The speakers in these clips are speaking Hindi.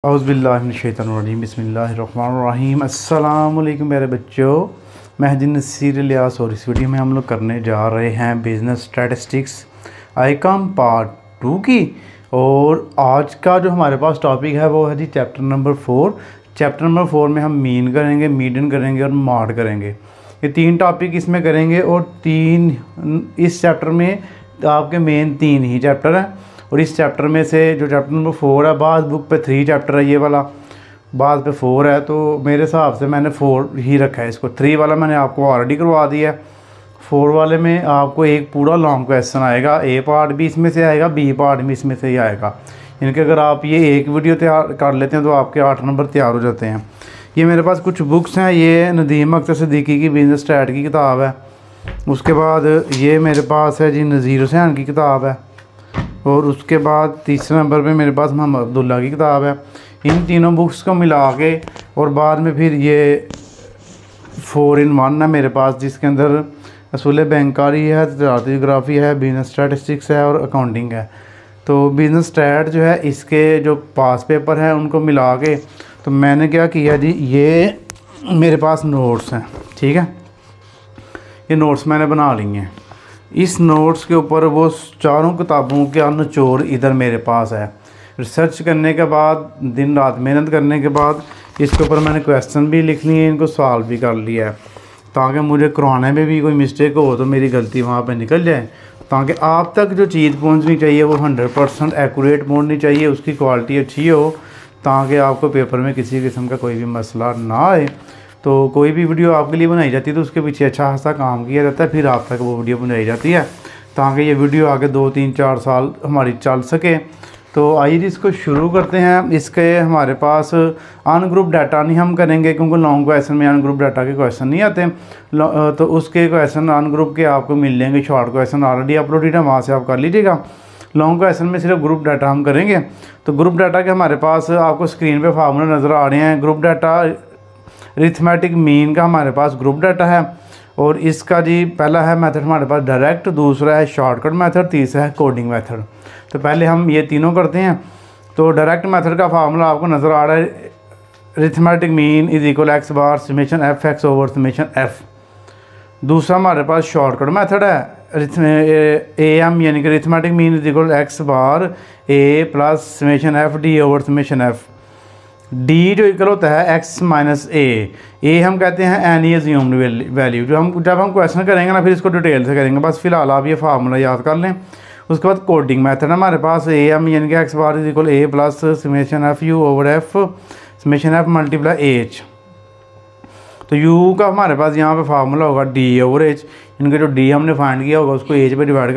औज़ुबिल्लाहिमिनश्शैतानिर्रजीम बिस्मिल्लाहिर्रहमानिर्रहीम। अस्सलाम वालेकुम मेरे बच्चों, मैं जी नसीर इलियास और इस वीडियो में हम लोग करने जा रहे हैं बिज़नेस स्टैटिस्टिक्स आईकॉम पार्ट 2 की। और आज का जो हमारे पास टॉपिक है वो है जी चैप्टर नंबर 4। चैप्टर नंबर 4 में हम मीन करेंगे, मीडियन करेंगे और मॉड करेंगे। ये तीन टॉपिक इसमें करेंगे और इस चैप्टर में आपके मेन तीन ही चैप्टर हैं। और इस चैप्टर में से जो चैप्टर नंबर 4 है, बाद बुक पे 3 चैप्टर है, ये वाला बाद पे 4 है, तो मेरे हिसाब से मैंने 4 ही रखा है इसको। 3 वाला मैंने आपको ऑलरेडी करवा दिया है। 4 वाले में आपको एक पूरा लॉन्ग क्वेश्चन आएगा, ए पार्ट भी इसमें से आएगा, बी पार्ट भी इसमें से ही आएगा। इनके अगर आप ये एक वीडियो तैयार कर लेते हैं तो आपके 8 नंबर तैयार हो जाते हैं। ये मेरे पास कुछ बुक्स हैं, ये नदीम अख्तर सिद्दीकी की बिजनेस स्ट्रैट की किताब है। उसके बाद ये मेरे पास है जी नज़ीर हुसैन की किताब है। और उसके बाद तीसरे नंबर पे मेरे पास मोहम्मद अब्दुल्ला की किताब है। इन तीनों बुक्स को मिला के और बाद में फिर ये 4 in 1 है मेरे पास, जिसके अंदर असूल बैंकारी है, तजारती जियोग्राफी है, बिजनेस स्टैटिस्टिक्स है और अकाउंटिंग है। तो बिजनेस स्टैट जो है इसके जो पास पेपर हैं उनको मिला के तो मैंने क्या किया जी, ये मेरे पास नोट्स हैं, ठीक है। ये नोट्स मैंने बना लिए हैं। इस नोट्स के ऊपर वो चारों किताबों का निचोड़ इधर मेरे पास है। रिसर्च करने के बाद, दिन रात मेहनत करने के बाद इसके ऊपर मैंने क्वेश्चन भी लिख लिए, इनको सॉल्व भी कर लिया है, ताकि मुझे करवाने में भी कोई मिस्टेक हो तो मेरी गलती वहाँ पे निकल जाए, ताकि आप तक जो चीज़ पहुँचनी चाहिए वो 100% एक्यूरेट पहुँचनी चाहिए, उसकी क्वालिटी अच्छी हो, ताकि आपको पेपर में किसी किस्म का कोई भी मसला ना आए। तो कोई भी वीडियो आपके लिए बनाई जाती है तो उसके पीछे अच्छा खासा काम किया जाता है, फिर आप तक वो वीडियो बनाई जाती है, ताकि ये वीडियो आगे 2, 3, 4 साल हमारी चल सके। तो आइए इसको शुरू करते हैं। इसके हमारे पास अनग्रुप डाटा नहीं हम करेंगे, क्योंकि लॉन्ग क्वेश्चन में अनग्रुप डाटा के क्वेश्चन नहीं आते। तो उसके क्वेश्चन अनग्रुप के आपको मिल लेंगे, शॉर्ट क्वेश्चन ऑलरेडी अपलोडेड है, वहाँ से आप कर लीजिएगा। लॉन्ग क्वेश्चन में सिर्फ ग्रुप डाटा हम करेंगे। तो ग्रुप डाटा के हमारे पास आपको स्क्रीन पर फार्मूला नज़र आ रहे हैं। ग्रुप डाटा अरिथमेटिक मीन का हमारे पास ग्रुप डाटा है। और इसका जी पहला है मेथड हमारे पास डायरेक्ट, दूसरा है शॉर्टकट मेथड, तीसरा है कोडिंग मेथड। तो पहले हम ये तीनों करते हैं। तो डायरेक्ट मेथड का फार्मूला आपको नज़र आ रहा है, arithmetic mean is equal x bar summation F x over summation F. दूसरा हमारे पास शॉर्टकट मेथड है, ए एम यानी कि arithmetic mean is equal x bar A plus summation F D over summation F. D जो इक्वल होता है एक्स माइनस ए हम कहते हैं एनी अज्यूम्ड वैल्यू। जब हम क्वेश्चन करेंगे ना फिर इसको डिटेल से करेंगे, बस फिलहाल आप ये फार्मूला याद कर लें। उसके बाद कोडिंग मेथड हमारे पास ए एम यानी कि x bar is equal A plus summation F you over F summation F multiply H. तो यू का हमारे पास यहाँ पे फार्मूला होगा डी ओवर एच, इनके जो डी हमने फाइंड किया होगा उसको एच पे डिवाइड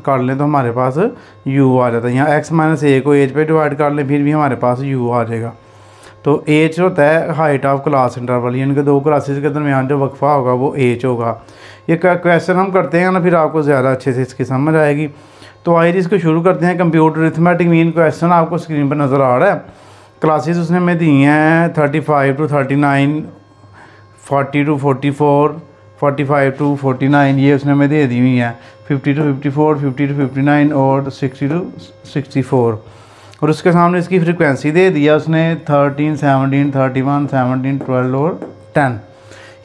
कर लें तो हमारे पास यू आ जाता है। यहाँ एक्स माइनस ए को एच पे डिवाइड कर लें फिर भी हमारे पास यू आ जाएगा। तो एच होता है हाइट ऑफ क्लास इंटरवल, यानी कि 2 क्लासेस के दरमियान जो वक्फा होगा वो एच होगा। ये क्वेश्चन हम करते हैं ना फिर आपको ज़्यादा अच्छे से इसकी समझ आएगी। तो आइए इसको शुरू करते हैं। कंप्यूटर अरिथमेटिक मीन क्वेश्चन आपको स्क्रीन पर नज़र आ रहा है। क्लासेस उसने हमें दी हैं 35 to 39, 40 to 44, 45 to 49, ये उसने हमें दे दी हुई हैं। 50 to 54, 50 to 59 और 60 to 64। और उसके सामने इसकी फ्रीक्वेंसी दे दिया उसने 13, 17, 31, 17, 12 और 10।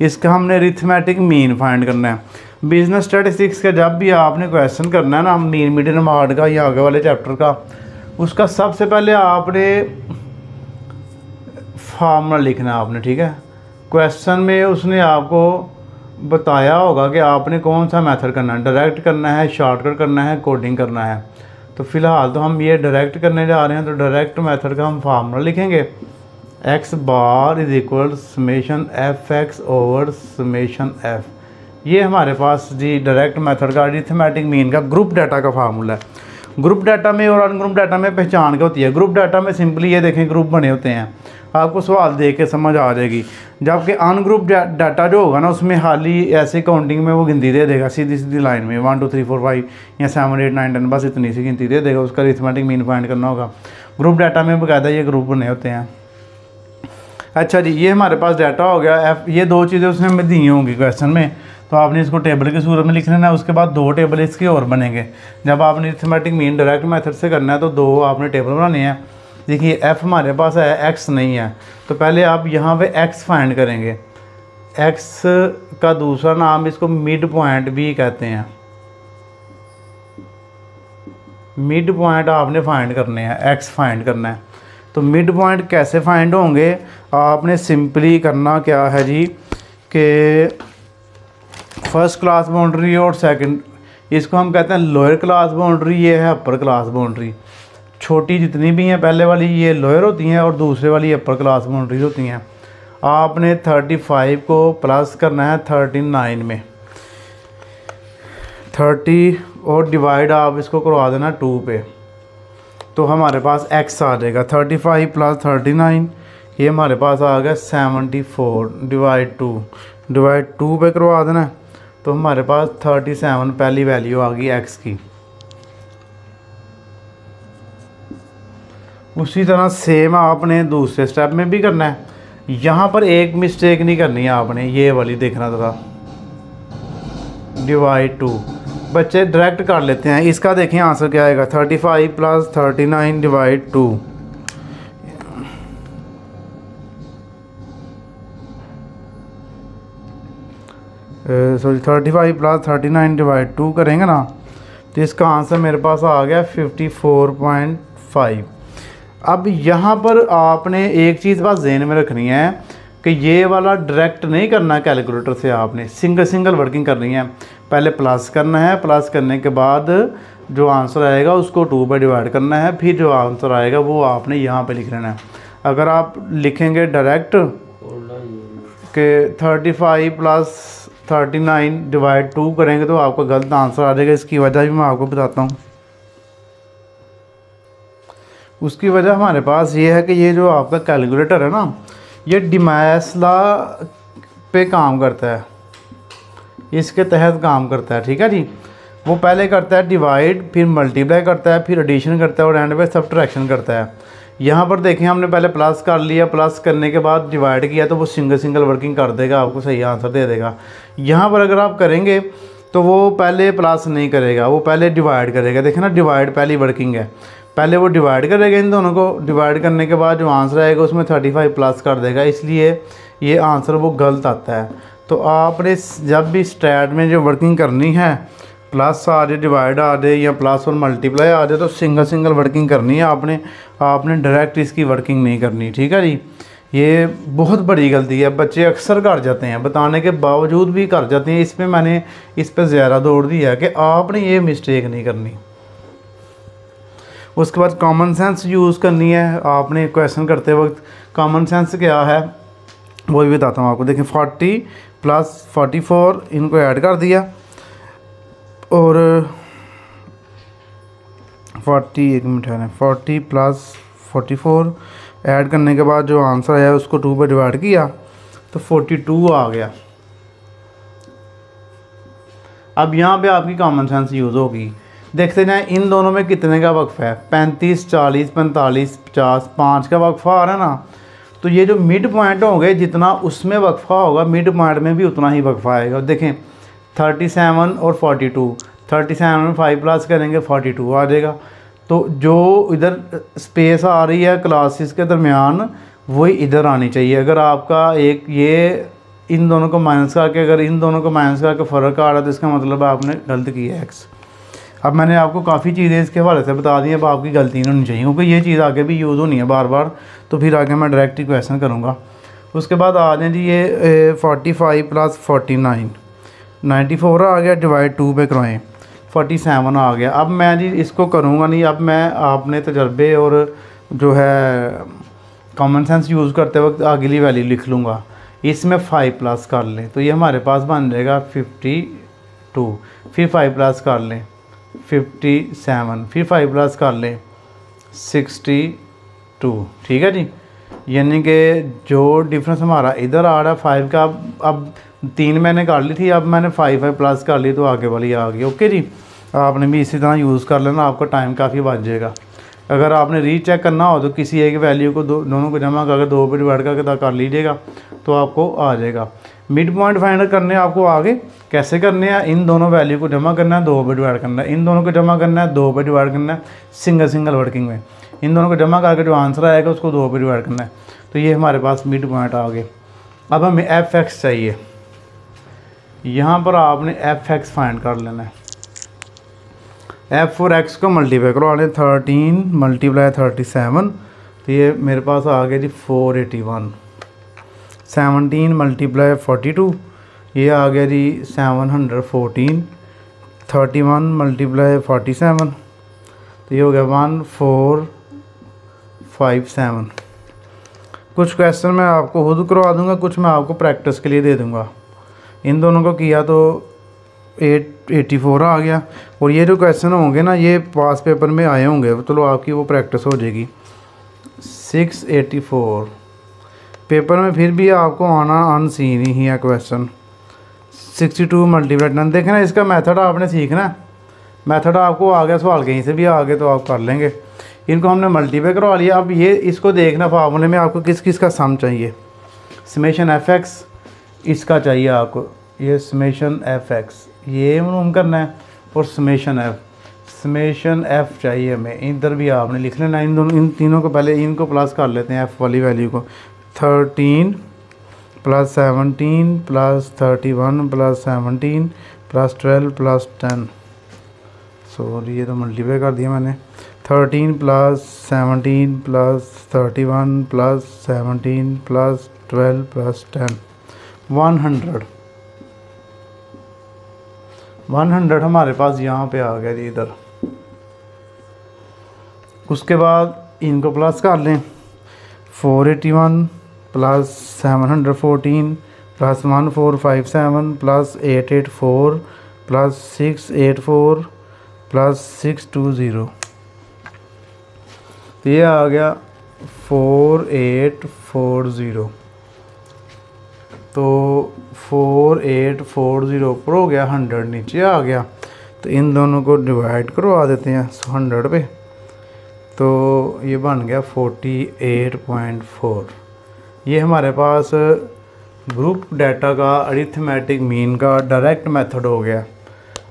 इसका हमने अरिथमेटिक मीन फाइंड करना है। बिजनेस स्टैटिस्टिक्स का जब भी आपने क्वेश्चन करना है ना, मीन मीडियन मॉड का या आगे वाले चैप्टर का, उसका सबसे पहले आपने फार्मूला लिखना है आपने, ठीक है। क्वेश्चन में उसने आपको बताया होगा कि आपने कौन सा मेथड करना है, डायरेक्ट करना है, शॉर्टकट करना है, कोडिंग करना है। तो फ़िलहाल तो हम ये डायरेक्ट करने जा रहे हैं। तो डायरेक्ट मेथड का हम फार्मूला लिखेंगे, x bar is equal summation F x over summation F. ये हमारे पास जी डायरेक्ट मेथड का अरिथमेटिक मीन का ग्रुप डाटा का फार्मूला है। ग्रुप डाटा में और अनग्रुप डाटा में पहचान क्या होती है। ग्रुप डाटा में सिंपली ये देखें ग्रुप बने होते हैं, आपको सवाल देख के समझ आ जाएगी। जबकि अनग्रुप डाटा जो होगा ना उसमें हाली ऐसे काउंटिंग में वो गिनती दे देगा, सीधी सीधी लाइन में 1 2 3 4 5 या 7 8 9 10, बस इतनी सी गिनती दे देगा। उसका अरिथमेटिक मीन फाइंड करना होगा। ग्रुप डाटा में बाकायदा ये ग्रुप बने होते हैं। अच्छा जी, ये हमारे पास डाटा हो गया। एफ ये 2 चीज़ें उसने हमें दी होंगी क्वेश्चन में, तो आपने इसको टेबल की सूरत में लिख लेना है। उसके बाद 2 टेबल इसके और बनेंगे। जब आपने अरिथमेटिक मीन डायरेक्ट मेथड से करना है तो 2 आपने टेबल बनाने हैं। देखिए एफ़ हमारे पास है, एक्स नहीं है, तो पहले आप यहाँ पे एक्स फाइंड करेंगे। एक्स का दूसरा नाम इसको मिड पॉइंट भी कहते हैं। मिड पॉइंट आपने फाइंड करने हैं, एक्स फाइंड करना है। तो मिड पॉइंट कैसे फाइंड होंगे, आपने सिंपली करना क्या है जी कि फर्स्ट क्लास बाउंड्री और सेकंड, इसको हम कहते हैं लोअर क्लास बाउंड्री, ये है अपर क्लास बाउंड्री। छोटी जितनी भी हैं पहले वाली ये लोअर होती हैं और दूसरे वाली अपर क्लास बाउंड्री होती हैं। आपने 35 को प्लस करना है 39 में, 30 और डिवाइड आप इसको करवा देना 2 पे, तो हमारे पास x आ जाएगा। 35 प्लस 39 ये हमारे पास आ गया 74 डिवाइड 2 पे करवा देना, तो हमारे पास 37 पहली वैल्यू आ गई x की। उसी तरह सेम आपने दूसरे स्टेप में भी करना है। यहाँ पर एक मिस्टेक नहीं करनी है आपने, ये वाली देखना था, डिवाइड 2। बच्चे डायरेक्ट कर लेते हैं, इसका देखें आंसर क्या आएगा, 35 plus 39 divide 2। Sorry 35 plus 39 divide 2 करेंगे ना, तो इसका आंसर मेरे पास आ गया 54.5। अब यहाँ पर आपने एक चीज़ बस ज़हन में रखनी है कि ये वाला डायरेक्ट नहीं करना है कैलकुलेटर से, आपने सिंगल वर्किंग करनी है। पहले प्लस करना है, प्लस करने के बाद जो आंसर आएगा उसको 2 पे डिवाइड करना है, फिर जो आंसर आएगा वो आपने यहाँ पे लिख लेना है। अगर आप लिखेंगे डायरेक्ट कि 35 प्लस 39 डिवाइड 2 करेंगे तो आपका गलत आंसर आ जाएगा। इसकी वजह भी मैं आपको बताता हूँ। उसकी वजह हमारे पास ये है कि ये जो आपका कैलकुलेटर है ना, ये डिमैस लॉ पे काम करता है, इसके तहत काम करता है, ठीक है जी। वो पहले करता है डिवाइड, फिर मल्टीप्लाई करता है, फिर एडिशन करता है और एंड पे सब्ट्रैक्शन करता है। यहाँ पर देखें हमने पहले प्लस कर लिया, प्लस करने के बाद डिवाइड किया तो वो सिंगल वर्किंग कर देगा, आपको सही आंसर दे देगा। यहाँ पर अगर आप करेंगे तो वो पहले प्लस नहीं करेगा, वो पहले डिवाइड करेगा। देखें ना, डिवाइड पहली वर्किंग है, पहले वो डिवाइड करेगा इन दोनों को, डिवाइड करने के बाद जो आंसर आएगा उसमें 35 प्लस कर देगा, इसलिए ये आंसर वो गलत आता है। तो आपने जब भी स्टैट में जो वर्किंग करनी है, प्लस आ जाए, डिवाइड आ जाए या प्लस और मल्टीप्लाई आ जाए, तो सिंगल वर्किंग करनी है आपने डायरेक्ट इसकी वर्किंग नहीं करनी, ठीक है जी। ये बहुत बड़ी गलती है, बच्चे अक्सर कर जाते हैं, बताने के बावजूद भी कर जाते हैं। इसमें मैंने इस पर ज़्यादा दौड़ दी है कि आपने ये मिस्टेक नहीं करनी। उसके बाद कॉमन सेंस यूज़ करनी है आपने क्वेश्चन करते वक्त। कॉमन सेंस क्या है वो भी बताता हूँ आपको। देखिए 40 प्लस 44 इनको ऐड कर दिया और 40 प्लस 44 ऐड करने के बाद जो आंसर आया उसको 2 पे डिवाइड किया तो 42 आ गया। अब यहाँ पे आपकी कॉमन सेंस यूज़ होगी। देखते जाएं इन दोनों में कितने का वक्फा है, 35, 40, 45, 50, 5 का वक्फा आ रहा है ना। तो ये जो मिड पॉइंट होंगे जितना उसमें वक्फा होगा, मिड पॉइंट में भी उतना ही वक्फा आएगा। देखें 37 और 42, 37 में 5 प्लस करेंगे 42 आ जाएगा। तो जो इधर स्पेस आ रही है क्लासेस के दरमियान वही इधर आनी चाहिए। अगर आपका एक ये इन दोनों को माइनस करके, अगर इन दोनों को माइनस करके फ़र्क आ रहा है तो इसका मतलब आपने गलत किया है एक्स। अब मैंने आपको काफ़ी चीज़ें इसके हवाले से बता दी, अब आपकी गलती नहीं होनी चाहिए क्योंकि ये चीज़ आगे भी यूज़ होनी है बार बार, तो फिर आगे मैं डायरेक्ट ही क्वेश्चन करूँगा। उसके बाद आ जाए जी ये 45 प्लस 49 94 आ गया, डिवाइड 2 पे करवाएँ 47 आ गया। अब मैं जी इसको करूँगा नहीं, अब मैं आपने तजर्बे और जो है कॉमन सेंस यूज़ करते वक्त अगली वैल्यू लिख लूँगा। इसमें 5 प्लस कर लें तो ये हमारे पास बन जाएगा 52, फिर 5 प्लस कर लें 57, फिर 5 प्लस कर लें 62, ठीक है जी। यानी कि जो डिफरेंस हमारा इधर आ रहा है 5 का, अब 3 मैंने कर ली थी, अब मैंने 5 प्लस कर ली तो आगे वाली आ गई। ओके जी, आपने भी इसी तरह यूज़ कर लेना, आपका टाइम काफ़ी बच जाएगा। अगर आपने रीचेक करना हो तो किसी एक वैल्यू को दोनों को जमा करके 2 पे डिवाइड करके कर लीजिएगा तो आपको आ जाएगा। मिड पॉइंट फाइंड करने आपको आगे कैसे करने हैं, इन दोनों वैल्यू को जमा करना है, 2 पे डिवाइड करना है, इन दोनों को जमा करना है, 2 पे डिवाइड करना है, सिंगल वर्किंग में। इन दोनों को जमा करके जो आंसर आएगा उसको 2 पे डिवाइड करना है। तो ये हमारे पास मिड पॉइंट आ गए। अब हमें एफ एक्स चाहिए, यहाँ पर आपने एफ एक्स फाइंड कर लेना है। एफ और एक्स को मल्टीप्लाई करो, आने 13 मल्टीप्लाई 37, तो ये मेरे पास आ गया जी 481। 17 मल्टीप्लाई 42, ये आ गया जी 714। 31 मल्टीप्लाई 47, तो ये हो गया 1457। कुछ क्वेश्चन मैं आपको खुद करवा दूंगा, कुछ मैं आपको प्रैक्टिस के लिए दे दूंगा। इन दोनों को किया तो 884 आ गया। और ये जो क्वेश्चन होंगे ना, ये पास पेपर में आए होंगे, चलो आपकी वो प्रैक्टिस हो जाएगी। 684 पेपर में फिर भी आपको आना अनसीन ही है क्वेश्चन। 62 मल्टीप्लाई 10, देखें ना, इसका मेथड आपने सीखना है। मेथड आपको आ गया, सवाल कहीं से भी आ गए तो आप कर लेंगे। इनको हमने मल्टीप्लाई करवा लिया। अब ये इसको देखना, फार्मूले में आपको किस किस का सम चाहिए। समेशन एफ एक्स इसका चाहिए आपको, ये समेशन एफ एक्स ये मालूम करना है, और समेशन एफ चाहिए हमें। इधर भी आपने लिख लेना। इन तीनों को पहले इनको प्लस कर लेते हैं, एफ वाली वैल्यू को। 13 plus 17 plus 31 plus 17 plus 12 plus 10, sorry ये तो मल्टीप्लाई कर दिया मैंने। 13 plus 17 plus 31 plus 17 plus 12 plus 10, 100 हमारे पास यहाँ पे आ गया जी इधर। उसके बाद इनको प्लस कर लें। 481 plus 714 plus 1457 plus 884 plus 684 plus 620, तो ये आ गया 4840। तो 4840 ऊपर हो गया, 100 नीचे आ गया। तो इन दोनों को डिवाइड करवा देते हैं 100 पे, तो ये बन गया 48.4। ये हमारे पास ग्रुप डाटा का अरिथमेटिक मीन का डायरेक्ट मेथड हो गया।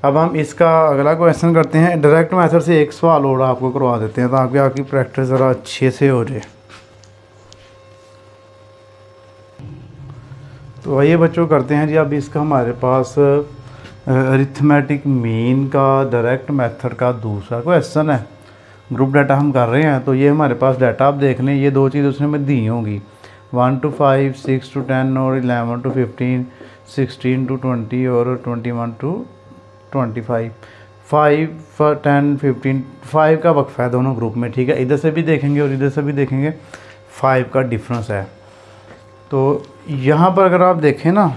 अब हम इसका अगला क्वेश्चन करते हैं। डायरेक्ट मेथड से एक सवाल और आपको करवा देते हैं ताकि आपकी प्रैक्टिस ज़रा अच्छे से हो जाए। तो आइए बच्चों करते हैं जी। अब इसका हमारे पास अरिथमेटिक मीन का डायरेक्ट मेथड का दूसरा क्वेश्चन है। ग्रुप डाटा हम कर रहे हैं, तो ये हमारे पास डाटा आप देख लें। ये दो चीज़ उसने में दी होंगी, 1 to 5, 6 to 10 और 11 to 15, 16 to 20 और 21 to 25। 5, 10, 15, 5 का वक्फा है दोनों ग्रुप में, ठीक है। इधर से भी देखेंगे और इधर से भी देखेंगे, 5 का डिफरेंस है। तो यहाँ पर अगर आप देखें ना,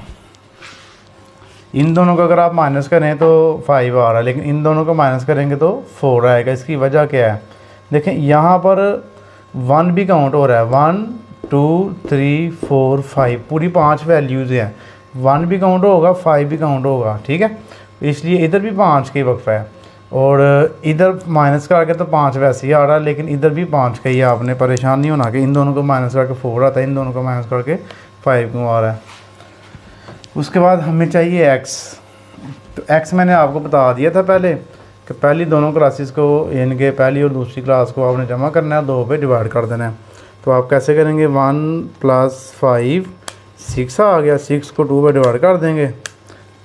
इन दोनों का अगर आप माइनस करें तो 5 आ रहा है, लेकिन इन दोनों को माइनस करेंगे तो 4 आएगा। इसकी वजह क्या है, देखें यहाँ पर 1 भी काउंट हो रहा है। 1, 2, 3, 4, 5 पूरी 5 वैल्यूज़ हैं। 1 भी काउंट होगा, 5 भी काउंट होगा, ठीक है। इसलिए इधर भी 5 का ही वक्फा है, और इधर माइनस करके तो 5 वैसे ही आ रहा है, लेकिन इधर भी 5 का ही। आपने परेशान नहीं होना कि इन दोनों को माइनस करके 4 आता है, इन दोनों को माइनस करके 5 क्यों आ रहा है। उसके बाद हमें चाहिए x। तो x मैंने आपको बता दिया था पहले कि पहली दोनों क्लासेस को, इनके पहली और दूसरी क्लास को आपने जमा करना है, 2 पे डिवाइड कर देना है। तो आप कैसे करेंगे, 1 + 5 6 आ गया, 6 को 2 पे डिवाइड कर देंगे,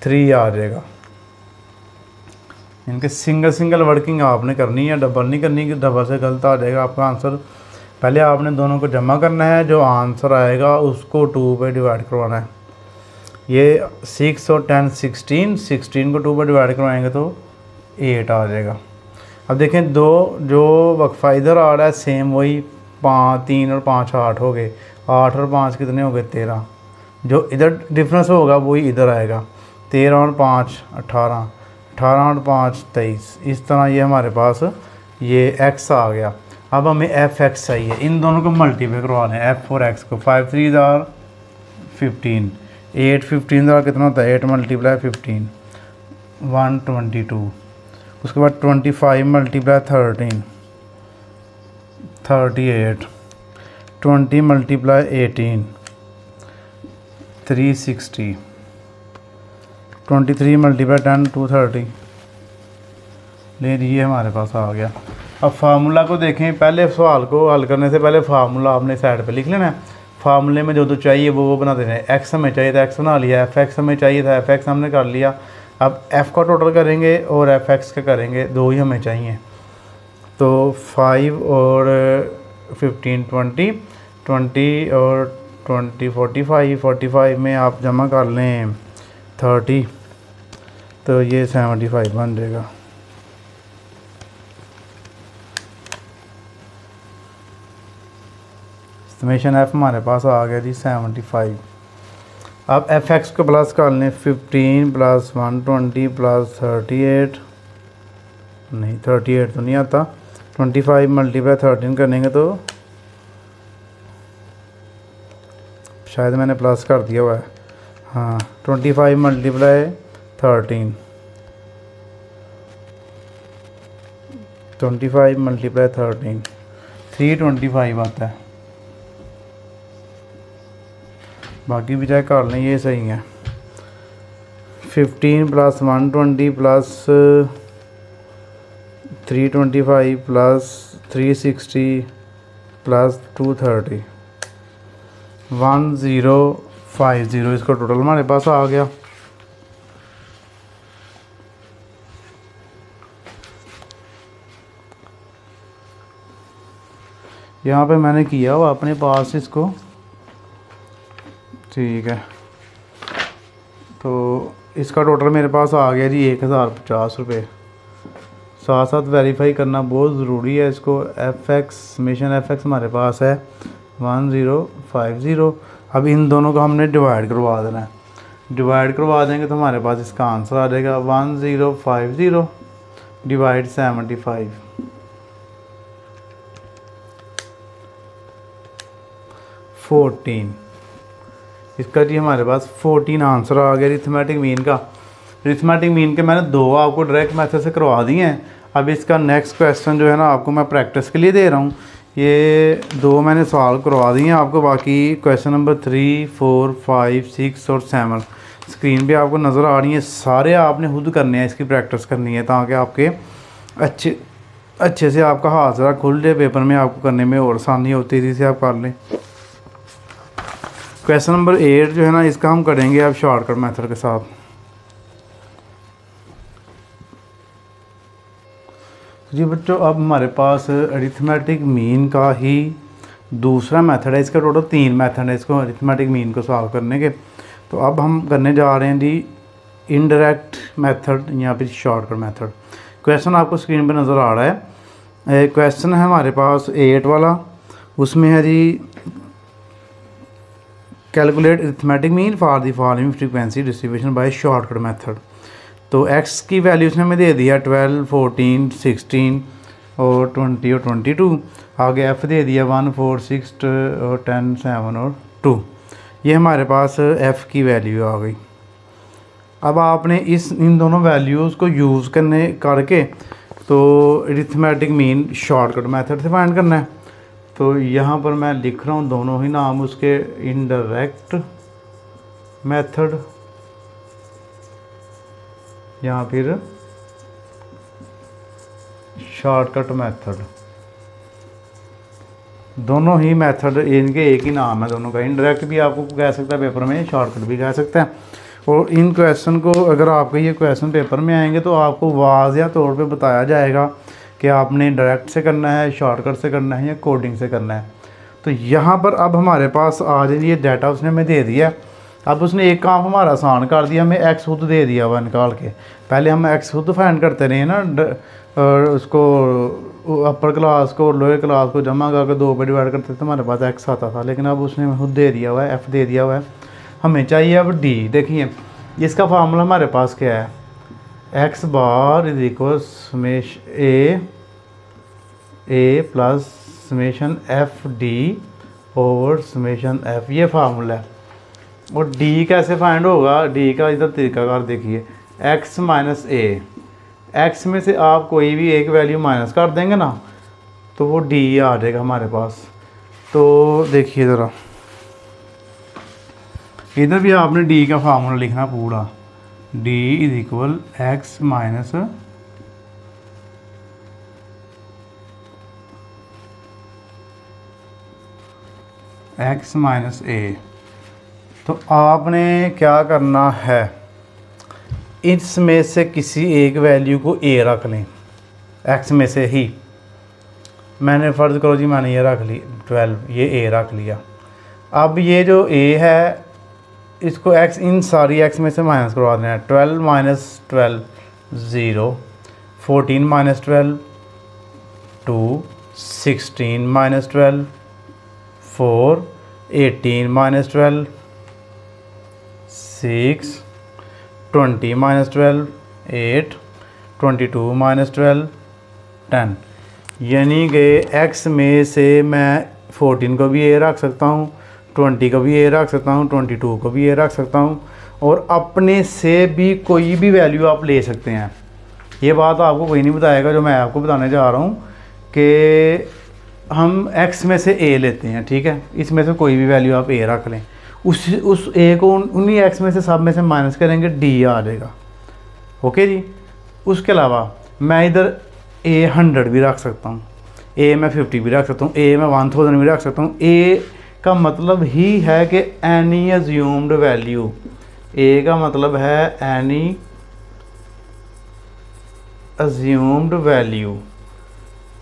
3 आ जाएगा। इनके सिंगल वर्किंग आपने करनी है, डबल नहीं करनी कि डबल से गलत आ जाएगा आपका आंसर। पहले आपने दोनों को जमा करना है, जो आंसर आएगा उसको 2 पे डिवाइड करवाना है। ये 6 और 10 16 को 2 पर डिवाइड करवाएंगे तो 8 आ जाएगा। अब देखें, दो जो वक्फा इधर आ रहा है सेम वही 3 और 5 8 हो गए। 8 और 5 कितने हो गए, 13। जो इधर डिफरेंस होगा वही इधर आएगा। 13 और 5 18, 18 और 5 23। इस तरह ये हमारे पास ये x आ गया। अब हमें एफ एक्स चाहिए। इन दोनों को मल्टीप्लाई करवाना है, f और x को। 5 3 = 15, 8 15 का कितना होता है, 8 × 15 122। उसके बाद 25 × 13 38, 20 × 18 360, 23 × 10 230। ले ये हमारे पास आ गया। अब फार्मूला को देखें, पहले सवाल को हल करने से पहले फार्मूला आपने साइड पे लिख लेना है। फार्मूले में जो जो चाहिए वो बना देना है। एक्स हमें चाहिए था, एक्स बना लिया। एफ एक्स हमें चाहिए था, एफ एक्स हमने कर लिया। अब एफ़ का टोटल करेंगे और एफ एक्स का करेंगे, दो ही हमें चाहिए। तो 5 और 15 20, 20 और 20 45, 45 में आप जमा कर लें 30, तो ये 75 बन जाएगा। समेशन एफ हमारे पास आ गया जी 75। अब एफ एक्स को प्लस कर लें 15 प्लस 120 प्लस 38, नहीं 38 तो नहीं आता, 25 मल्टीप्लाई 13 करेंगे तो शायद मैंने प्लस कर दिया हुआ है, हाँ 25 मल्टीप्लाई 13, 25 मल्टीप्लाई 13 325 आता है। बाकी भी चेक कर लें, ये सही है। 15 प्लस 120 प्लस 325 प्लस 360 प्लस 230, 1050, इसका टोटल हमारे पास आ गया। यहाँ पे मैंने किया हुआ अपने पास इसको, ठीक है। तो इसका टोटल मेरे पास आ गया जी 1050 रुपये। साथ साथ वेरीफाई करना बहुत ज़रूरी है इसको। F x summation F x हमारे पास है 1050। अब इन दोनों को हमने डिवाइड करवा देना है। डिवाइड करवा देंगे तो हमारे पास इसका आंसर आ जाएगा 1050 डिवाइड 75, 14। इसका जी हमारे पास 14 आंसर आ गया अरिथमेटिक मीन का। अरिथमेटिक मीन के मैंने दो आपको डायरेक्ट मेथड से करवा दिए हैं। अब इसका नेक्स्ट क्वेश्चन जो है ना आपको मैं प्रैक्टिस के लिए दे रहा हूँ। ये दो मैंने सवाल करवा दिए हैं आपको। बाकी क्वेश्चन नंबर 3, 4, 5, 6 और 7 स्क्रीन पे आपको नज़र आ रही हैं। सारे आपने खुद करने हैं, इसकी प्रैक्टिस करनी है ताकि आपके अच्छे से आपका हाथ ज़रा खुल जाए पेपर में, आपको करने में और आसानी होती है, इसी से आप कर लें। क्वेश्चन नंबर 8 जो है ना इसका हम करेंगे अब शॉर्टकट मेथड के साथ। जी बच्चों, अब हमारे पास अरिथमेटिक मीन का ही दूसरा मेथड है। इसका टोटल 3 मेथड है इसको अरिथमेटिक मीन को सॉल्व करने के। तो अब हम करने जा रहे हैं जी इनडायरेक्ट मेथड या फिर शॉर्टकट मेथड। क्वेश्चन आपको स्क्रीन पर नज़र आ रहा है। क्वेश्चन है हमारे पास 8 वाला, उसमें है जी calculate arithmetic mean for the following frequency distribution by shortcut method. तो x की वैल्यू उसने हमें दे दिया 12, 14, 16 और 20 और 22। आगे f दे दिया 1, 4, 6 और 10, 7 और 2। ये हमारे पास f की वैल्यू आ गई। अब आपने इन दोनों वैल्यूज़ को यूज़ करके तो अरिथमेटिक मीन शॉर्टकट मेथड से फाइंड करना है। तो यहाँ पर मैं लिख रहा हूँ दोनों ही नाम उसके, इनडायरेक्ट मेथड या फिर शॉर्टकट मेथड। दोनों ही मेथड इनके एक ही नाम है दोनों का। इनडायरेक्ट भी आपको कह सकता है पेपर में, शॉर्टकट भी कह सकते हैं। और इन क्वेश्चन को अगर आपके ये क्वेश्चन पेपर में आएंगे तो आपको वाज़िया तौर पे बताया जाएगा कि आपने डायरेक्ट से करना है, शॉर्टकट से करना है या कोडिंग से करना है। तो यहाँ पर अब हमारे पास आज ये डाटा उसने हमें दे दिया। अब उसने एक काम हमारा आसान कर दिया, हमें एक्स खुद दे दिया हुआ निकाल के। पहले हम एक्स खुद फाइंड करते रहे ना, उसको अपर क्लास को और लोअर क्लास को जमा करके 2 पे डिवाइड करते थे, हमारे पास एक्स आता था। लेकिन अब उसने खुद दे दिया हुआ है, एफ़ दे दिया हुआ है। हमें चाहिए अब डी। देखिए इसका फार्मूला हमारे पास क्या है, X bar is equal summation A plus summation F D over summation F, ये फार्मूला है। और डी कैसे फाइंड होगा, डी का इधर तरीकाकार देखिए, एक्स माइनस ए। एक्स में से आप कोई भी एक वैल्यू माइनस कर देंगे ना तो वो डी आ जाएगा हमारे पास। तो देखिए ज़रा इधर भी आपने डी का फार्मूला लिखना पूरा, D is equal X minus X minus A. तो आपने क्या करना है, इसमें से किसी एक वैल्यू को ए रख लें, एक्स में से ही। मैंने फ़र्ज़ करो जी मैंने ये रख ली 12, ये ए रख लिया। अब ये जो ए है इसको एक्स, इन सारी एक्स में से माइनस करवा देना है। 12 minus 12 0, 14 minus 12 2, 16 minus 12 4, 18 minus 12 6, 20 minus 12 8, 22 minus 12 10। यानी कि एक्स में से मैं 14 को भी ए रख सकता हूँ, 20 को भी ए रख सकता हूँ, 22 को भी ए रख सकता हूँ, और अपने से भी कोई भी वैल्यू आप ले सकते हैं। ये बात आपको कोई नहीं बताएगा, जो मैं आपको बताने जा रहा हूँ कि हम x में से a लेते हैं, ठीक है। इसमें से कोई भी वैल्यू आप a रख लें, उस a को उन्हीं x में से सब में से माइनस करेंगे, d आ जाएगा। ओके जी। उसके अलावा मैं इधर a 100 भी रख सकता हूँ, a मैं 50 भी रख सकता हूँ, a मैं 1000 भी रख सकता हूँ। a का मतलब ही है कि एनी अज्यूम्ड वैल्यू, a का मतलब है एनी अज्यूम्ड वैल्यू।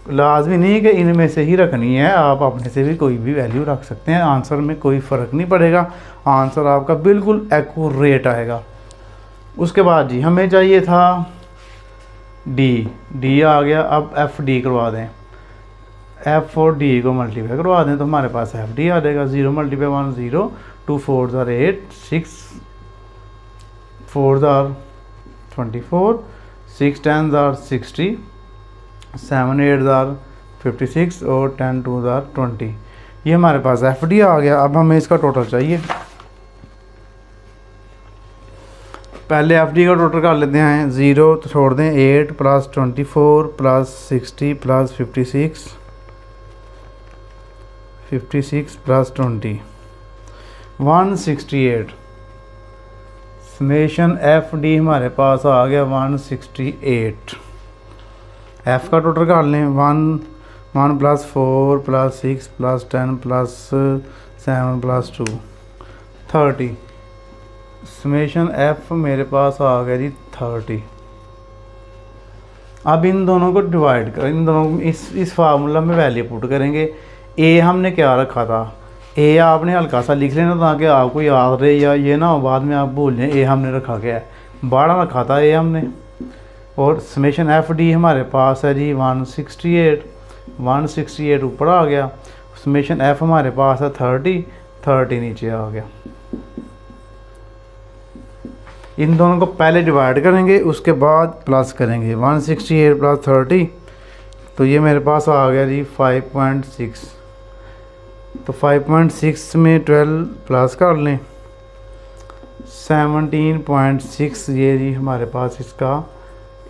लाजमी नहीं है कि इनमें से ही रखनी है, आप अपने से भी कोई भी वैल्यू रख सकते हैं, आंसर में कोई फ़र्क नहीं पड़ेगा, आंसर आपका बिल्कुल एक्यूरेट आएगा। उसके बाद जी हमें चाहिए था डी आ गया। अब एफ डी करवा दें, एफ और डी को मल्टीप्लाई करवा दें तो हमारे पास एफ डी आ जाएगा। 0 मल्टीप्लाई 1 0, 2 4 8, 6 4 24, 6 10 60, 7 8 56 और 10 2 20। ये हमारे पास एफ डी आ गया। अब हमें इसका टोटल चाहिए। पहले एफ डी का टोटल कर लेते हैं। 0 तो छोड़ दें, 8 plus 24 plus 60 plus 56 plus 20 168। Summation F D हमारे पास आ गया 168। एफ का टोटल कर लें। 1 plus 4 plus 6 plus 10 plus 7 plus 2 30। Summation F मेरे पास आ गया जी 30। अब इन दोनों को डिवाइड कर, इन दोनों इस फार्मूला में वैल्यू पुट करेंगे। ए हमने क्या रखा था, ए आपने हल्का सा लिख लेना ताकि आपको याद रहे, या ये ना बाद में आप भूल जाएं ए हमने रखा क्या है। 12 रखा था ए हमने। और समेशन एफ डी हमारे पास है जी 168 ऊपर आ गया। समेशन एफ हमारे पास है 30 नीचे आ गया। इन दोनों को पहले डिवाइड करेंगे, उसके बाद प्लस करेंगे। 168 प्लस 30, तो ये मेरे पास आ गया जी 5.6। तो 5.6 में 12 प्लस कर लें, 17.6। ये जी हमारे पास इसका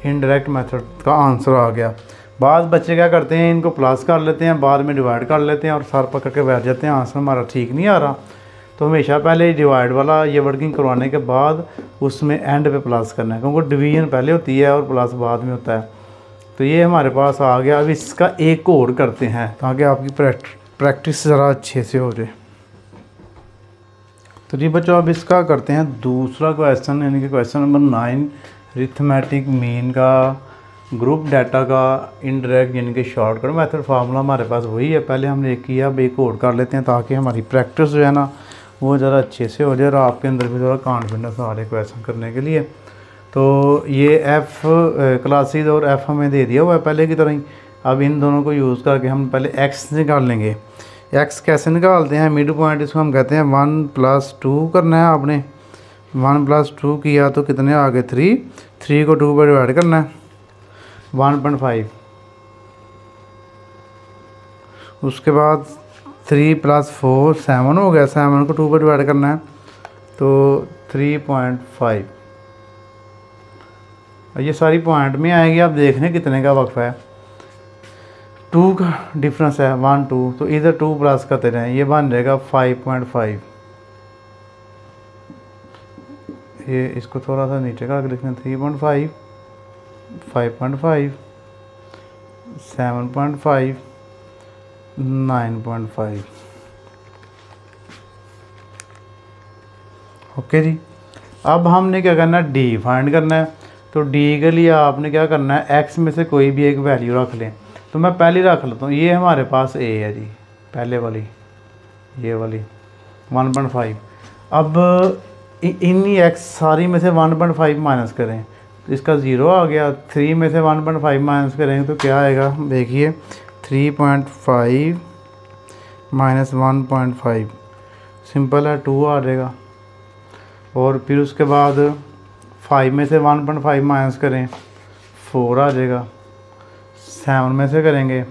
इनडायरेक्ट मेथड का आंसर आ गया। बाद बच्चे क्या करते हैं, इनको प्लस कर लेते हैं, बाद में डिवाइड कर लेते हैं और सर पकड़ के बैठ जाते हैं, आंसर हमारा ठीक नहीं आ रहा। तो हमेशा पहले डिवाइड वाला ये वर्किंग करवाने के बाद उसमें एंड पे प्लस करना है, क्योंकि डिवीजन पहले होती है और प्लस बाद में होता है। तो ये हमारे पास आ गया। अब इसका एक और करते हैं ताकि आपकी प्रैक्टिस ज़रा अच्छे से हो जाए। तो जी बच्चों अब इसका करते हैं दूसरा क्वेश्चन, यानी कि क्वेश्चन नंबर 9, अरिथमेटिक मीन का ग्रुप डाटा का इनडायरेक्ट यानी कि शॉर्टकट मेथड। फार्मूला हमारे पास वही है, पहले हमने एक किया, अब एक और कर लेते हैं ताकि हमारी प्रैक्टिस जो है ना वो ज़रा अच्छे से हो जाए और आपके अंदर भी ज़रा कॉन्फिडेंस आ रहे क्वेश्चन करने के लिए। तो ये एफ़ क्लासेस और एफ़ हमें दे दिया हुआ है पहले की तरह ही। अब इन दोनों को यूज़ करके हम पहले एक्स निकाल लेंगे। एक्स कैसे निकालते हैं, मिड पॉइंट इसको हम कहते हैं 1 + 2 करना है आपने। 1 + 2 किया तो कितने आ गए 3 को 2 पर डिवाइड करना है 1.5। उसके बाद 3 + 4 7 हो गया, 7 को 2 पर डिवाइड करना है तो 3.5। ये सारी पॉइंट में आएगी, आप देख लें कितने का वक्फा है। 2 का डिफरेंस है 1 2, तो इधर 2 प्लस करते रहें, ये बन जाएगा 5.5। ये इसको थोड़ा सा नीचे का लिखना 3.5 5.5 7.5 9.5। ओके जी। अब हमने क्या करना है, डी फाइंड करना है। तो डी के लिए आपने क्या करना है, एक्स में से कोई भी एक वैल्यू रख लें। तो मैं पहली रख लेता हूँ, ये हमारे पास ए है जी, पहले वाली, ये वाली 1.5। अब इन्हीं एक्स सारी में से 1.5 माइनस करें तो इसका ज़ीरो आ गया। 3 में से 1.5 माइनस करेंगे तो क्या आएगा, देखिए 3.5 माइनस 1.5 सिंपल है, 2 आ जाएगा। और फिर उसके बाद 5 में से 1.5 माइनस करें 4 आ जाएगा। 7 में से करेंगे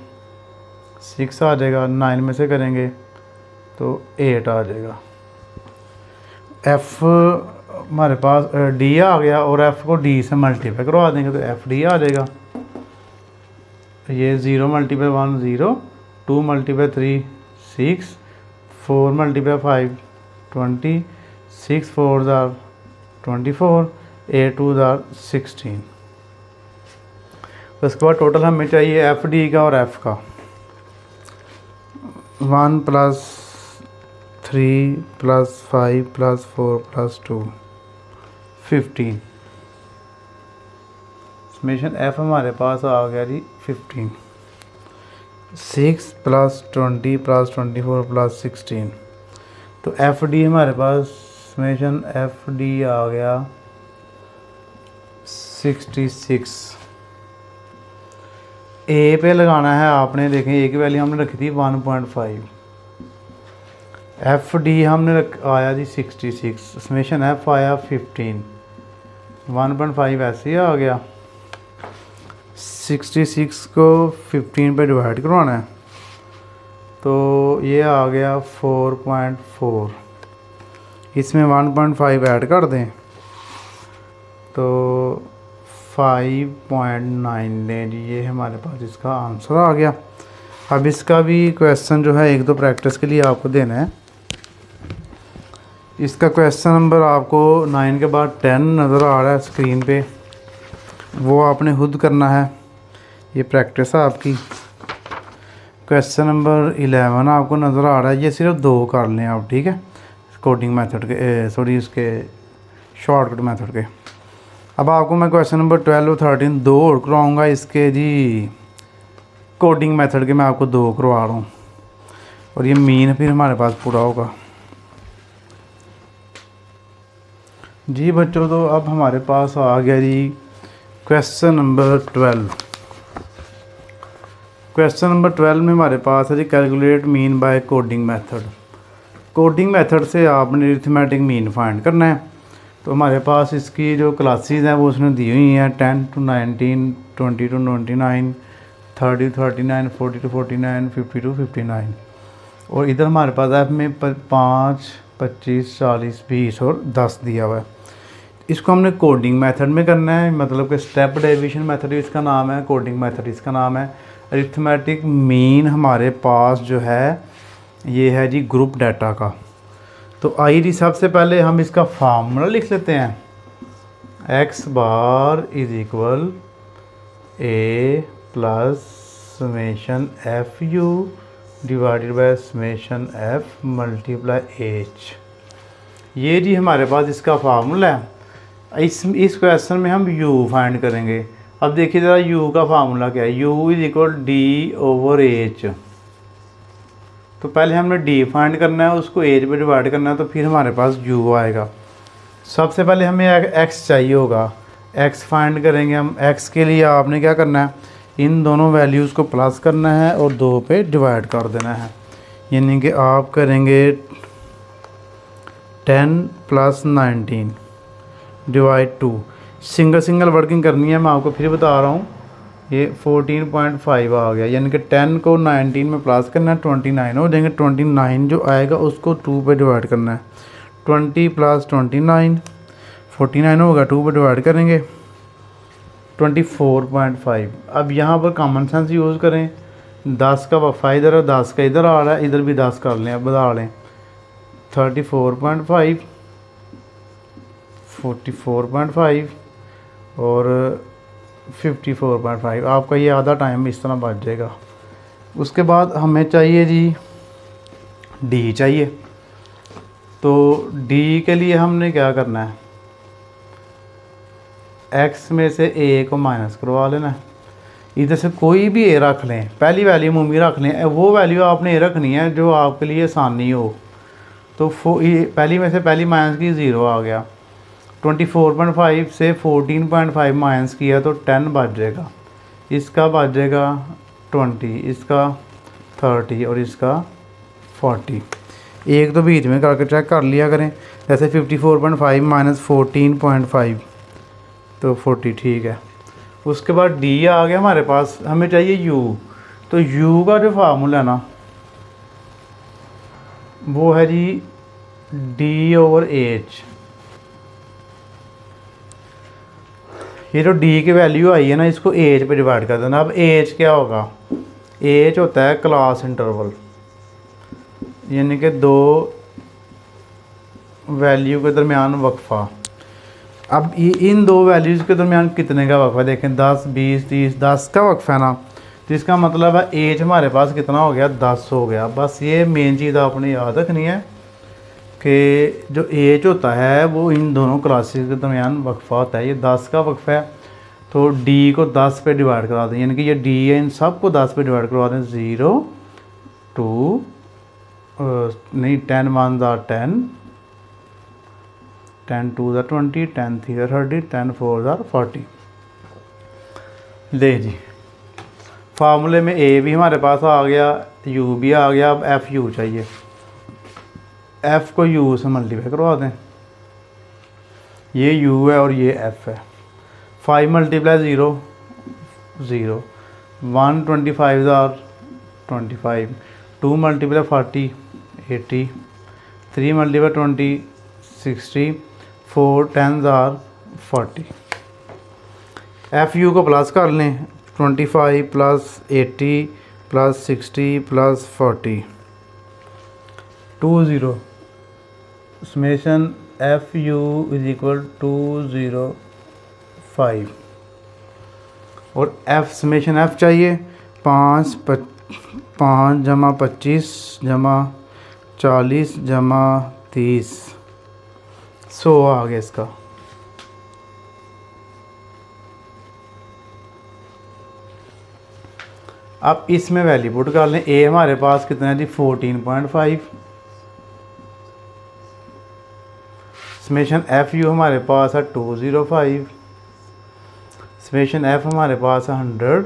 6 आ जाएगा। 9 में से करेंगे तो 8 आ जाएगा। एफ़ हमारे पास डी आ गया और एफ़ को डी से मल्टीप्लाई करवा देंगे तो एफ़ डी आ जाएगा। ये 0 multiply 1 0, 2 multiply 3 6, 4 multiply 5 20, 6 4 are 24, 8 2 are 16। उसके बाद टोटल हमें चाहिए एफ डी का और एफ का। 1 + 3 + 5 + 4 + 2 15। समेशन एफ हमारे पास आ गया जी 15। 6 + 20 + 24 + 16। तो एफ डी हमारे पास समेशन एफ डी आ गया 66। ए पे लगाना है आपने, देखें ए की वैल्यू हमने रखी थी 1.5। एफ डी हमने आया जी 66, समेशन एफ आया 15। 1.5 ऐसे ही आ गया। 66 को 15 पे डिवाइड करवाना है तो ये आ गया 4.4। इसमें 1.5 ऐड कर दें तो 5.9 लें जी, ये हमारे पास इसका आंसर आ गया। अब इसका भी क्वेश्चन जो है 1-2 प्रैक्टिस के लिए आपको देना है। इसका क्वेश्चन नंबर आपको 9 के बाद 10 नज़र आ रहा है स्क्रीन पे, वो आपने खुद करना है। ये प्रैक्टिस है आपकी। क्वेश्चन नंबर 11 आपको नज़र आ रहा है, ये सिर्फ 2 कर लें आप, ठीक है, कोडिंग मेथड के, सॉरी उसके शॉर्टकट मेथड के। अब आपको मैं क्वेश्चन नंबर 12 और 13 2 और करवाऊँगा इसके जी, कोडिंग मेथड के मैं आपको 2 करवा रहा हूँ और ये मीन फिर हमारे पास पूरा होगा जी बच्चों। तो अब हमारे पास आ गया जी क्वेश्चन नंबर 12। क्वेश्चन नंबर 12 में हमारे पास है जी, calculate mean by coding method. Coding method से आपने अरिथमेटिक मीन फाइंड करना है। तो हमारे पास इसकी जो क्लासेस हैं वो उसने दी हुई हैं, 10 to 19, 20 to 29, 30 to 39, 40 to 49, 50 to 59। और इधर हमारे पास ऐप में 5, 25, 40, 20 और 10 दिया हुआ है। इसको हमने कोडिंग मेथड में करना है, मतलब कि स्टेप डेविएशन मेथड इसका नाम है, कोडिंग मेथड इसका नाम है। अरिथमेटिक मीन हमारे पास जो है ये है जी ग्रुप डाटा का। तो आई जी सबसे पहले हम इसका फार्मूला लिख लेते हैं, x bar is equal a plus summation F you divided by summation F multiply H. ये जी हमारे पास इसका फार्मूला है। इस क्वेश्चन में हम u फाइंड करेंगे। अब देखिए ज़रा u का फार्मूला क्या है, u इज इक्वल d/h। तो पहले हमने d फाइंड करना है, उसको h पे डिवाइड करना है, तो फिर हमारे पास u आएगा। सबसे पहले हमें x चाहिए होगा, x फाइंड करेंगे हम। x के लिए आपने क्या करना है, इन दोनों वैल्यूज़ को प्लस करना है और 2 पे डिवाइड कर देना है। यानी कि आप करेंगे 10 + 19 डिवाइड 2। सिंगल सिंगल वर्किंग करनी है, मैं आपको फिर बता रहा हूँ। ये 14.5 आ गया, यानी कि 10 को 19 में प्लस करना है, 29 हो जाएंगे। 29 जो आएगा उसको 2 पे डिवाइड करना है। 20 + 29 49 होगा, 2 पे डिवाइड करेंगे 24.5। अब यहाँ पर कॉमन सेंस यूज़ करें, 10 का वफा इधर है, 10 का इधर आ रहा है, इधर भी 10 कर लें, अब बता लें 34.5 44.5 और 54.5। आपका ये आधा टाइम इस तरह बच जाएगा। उसके बाद हमें चाहिए जी डी चाहिए। तो डी के लिए हमने क्या करना है, एक्स में से ए को माइनस करवा लेना है। इधर से कोई भी ए रख लें, पहली वैल्यू मम्मी रख लें, वो वैल्यू आपने ए रखनी है जो आपके लिए आसानी हो। तो पहली में से पहली माइनस की 0 आ गया। 24.5 से 14.5 माइनस किया तो 10 बच जाएगा, इसका बच जाएगा 20, इसका 30 और इसका 40। एक तो बीच में करके चेक कर लिया करें, जैसे 54.5 माइनस 14.5 तो 40, ठीक है। उसके बाद डी आ गया हमारे पास, हमें चाहिए यू। तो यू का जो फार्मूला है ना वो है जी डी ओवर एच। ये जो डी की वैल्यू आई है ना, इसको एच पे डिवाइड कर देना। अब एच क्या होगा, एच होता है क्लास इंटरवल, यानी कि दो वैल्यू के दरमियान वक्फा। अब इन दो वैल्यूज़ के दरमियान कितने का वक्फा देखें, 10, 20, 30, 10 का वक्फा है ना। तो इसका मतलब है एज हमारे पास कितना हो गया, 10 हो गया। बस ये मेन चीज़ आपने याद रखनी है कि जो एज होता है वो इन दोनों क्लासेस के दरमियान वक्फा होता है। ये 10 का वक्फा है, तो डी को 10 पे डिवाइड करा दें, यानी कि ये डी है, इन सब को 10 पे डिवाइड करवा दें। 0, 2 नहीं 10 1 10, 10 2 20, 10 3 30, 10 4 40। ले जी, फार्मूले में ए भी हमारे पास आ गया, यू भी आ गया। अब एफ यू चाहिए, एफ को यू से मल्टीप्लाई करवा दें। ये यू है और ये एफ है। 5 × 0 0, 1 25 25, 2 × 40 80, 3 × 20 60, 4 10 40। एफ यू को प्लस कर लें, 25 plus 80 plus 60 plus 40, 20 summation F you is equal 205। और एफ समेशन एफ चाहिए 5 जमा 25 जमा 40 जमा 30, 100 आ गया इसका। अब इसमें वैल्यू पुट कर लें। ए हमारे पास कितना है जी, 14.5। समेशन एफ यू हमारे पास है 205। समेशन एफ हमारे पास है 100।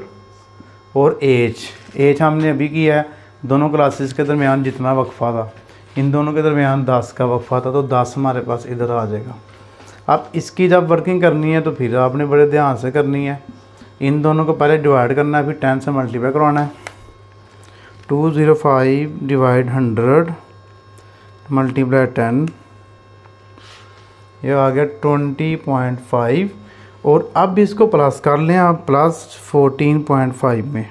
और एच हमने अभी किया है, दोनों क्लासेस के दरमियान जितना वक्फा था, इन दोनों के दरमियान 10 का वक्फा था, तो 10 हमारे पास इधर आ जाएगा। अब इसकी जब वर्किंग करनी है तो फिर आपने बड़े ध्यान से करनी है। इन दोनों को पहले डिवाइड करना है, फिर 10 से मल्टीप्लाई करवाना है। 205 डिवाइड 100 मल्टीप्लाई 10, ये आ गया 20.5। और अब इसको प्लस कर लें आप, प्लस 14.5 में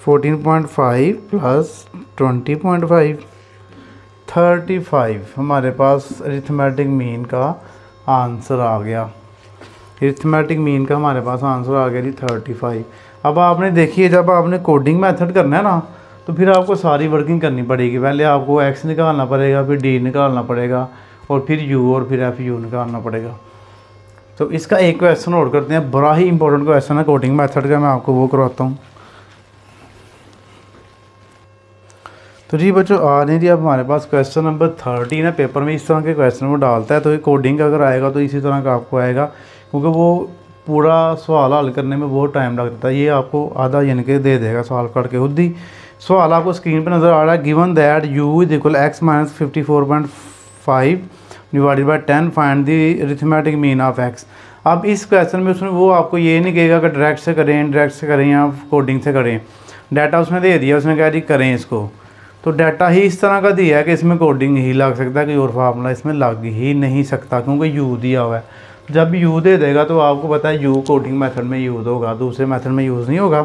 14.5 प्लस 20.5 35 हमारे पास अरिथमेटिक मीन का आंसर आ गया। अरिथमेटिक मीन का हमारे पास आंसर आ गया जी 35। अब आपने देखिए, जब आपने कोडिंग मेथड करना है ना, तो फिर आपको सारी वर्किंग करनी पड़ेगी। पहले आपको एक्स निकालना पड़ेगा, फिर डी निकालना पड़ेगा, और फिर यू, और फिर एफ यू निकालना पड़ेगा। तो इसका एक क्वेश्चन और करते हैं, बड़ा ही इंपॉर्टेंट क्वेश्चन है कोडिंग मेथड का, मैं आपको वो करवाता हूँ। तो जी बच्चों, आ नहीं जी, अब हमारे पास क्वेश्चन नंबर 13 है। पेपर में इस तरह के क्वेश्चन वो डालता है, तो ये कोडिंग अगर आएगा तो इसी तरह का आपको आएगा, क्योंकि वो पूरा सवाल हल करने में बहुत टाइम लगता है। ये आपको आधा यानी कि दे देगा सवाल करके खुद ही। सवाल आपको स्क्रीन पर नज़र आ रहा है, given that you is equal X minus 54.5 divided by 10, find the arithmetic mean of x. अब इस क्वेश्चन में उसने वो आपको ये नहीं कहेगा कि डायरेक्ट से करें, इनडायरेक्ट से करें या कोडिंग से करें। डाटा उसने दे दिया, उसने कहा जी करें इसको, तो डाटा ही इस तरह का दिया है कि इसमें कोडिंग ही लग सकता है, कोई और फार्मूला इसमें लग ही नहीं सकता, क्योंकि यू दिया हुआ है। जब यू दे देगा तो आपको पता है यू कोडिंग मेथड में यूज़ होगा, दूसरे मेथड में यूज़ नहीं होगा।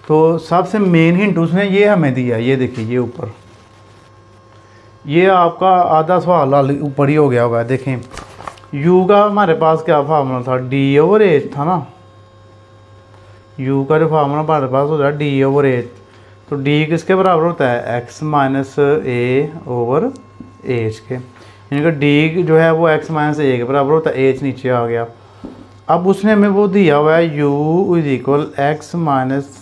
तो सबसे मेन हिंट उसने ये हमें दिया है, ये देखिए ये ऊपर, ये आपका आधा सवाल ऊपर ही हो गया हुआ है। देखें यू का हमारे पास क्या फार्मूला था, डी ओवर एच था ना। यू का जो फार्मूला हमारे पास होता है डी ओवर एच, तो डी किसके बराबर होता है, एक्स माइनस ए ओवर एच के, यानी कि डी जो है वो एक्स माइनस ए के बराबर होता है, एच नीचे आ गया। अब उसने हमें वो दिया हुआ है u is equal X minus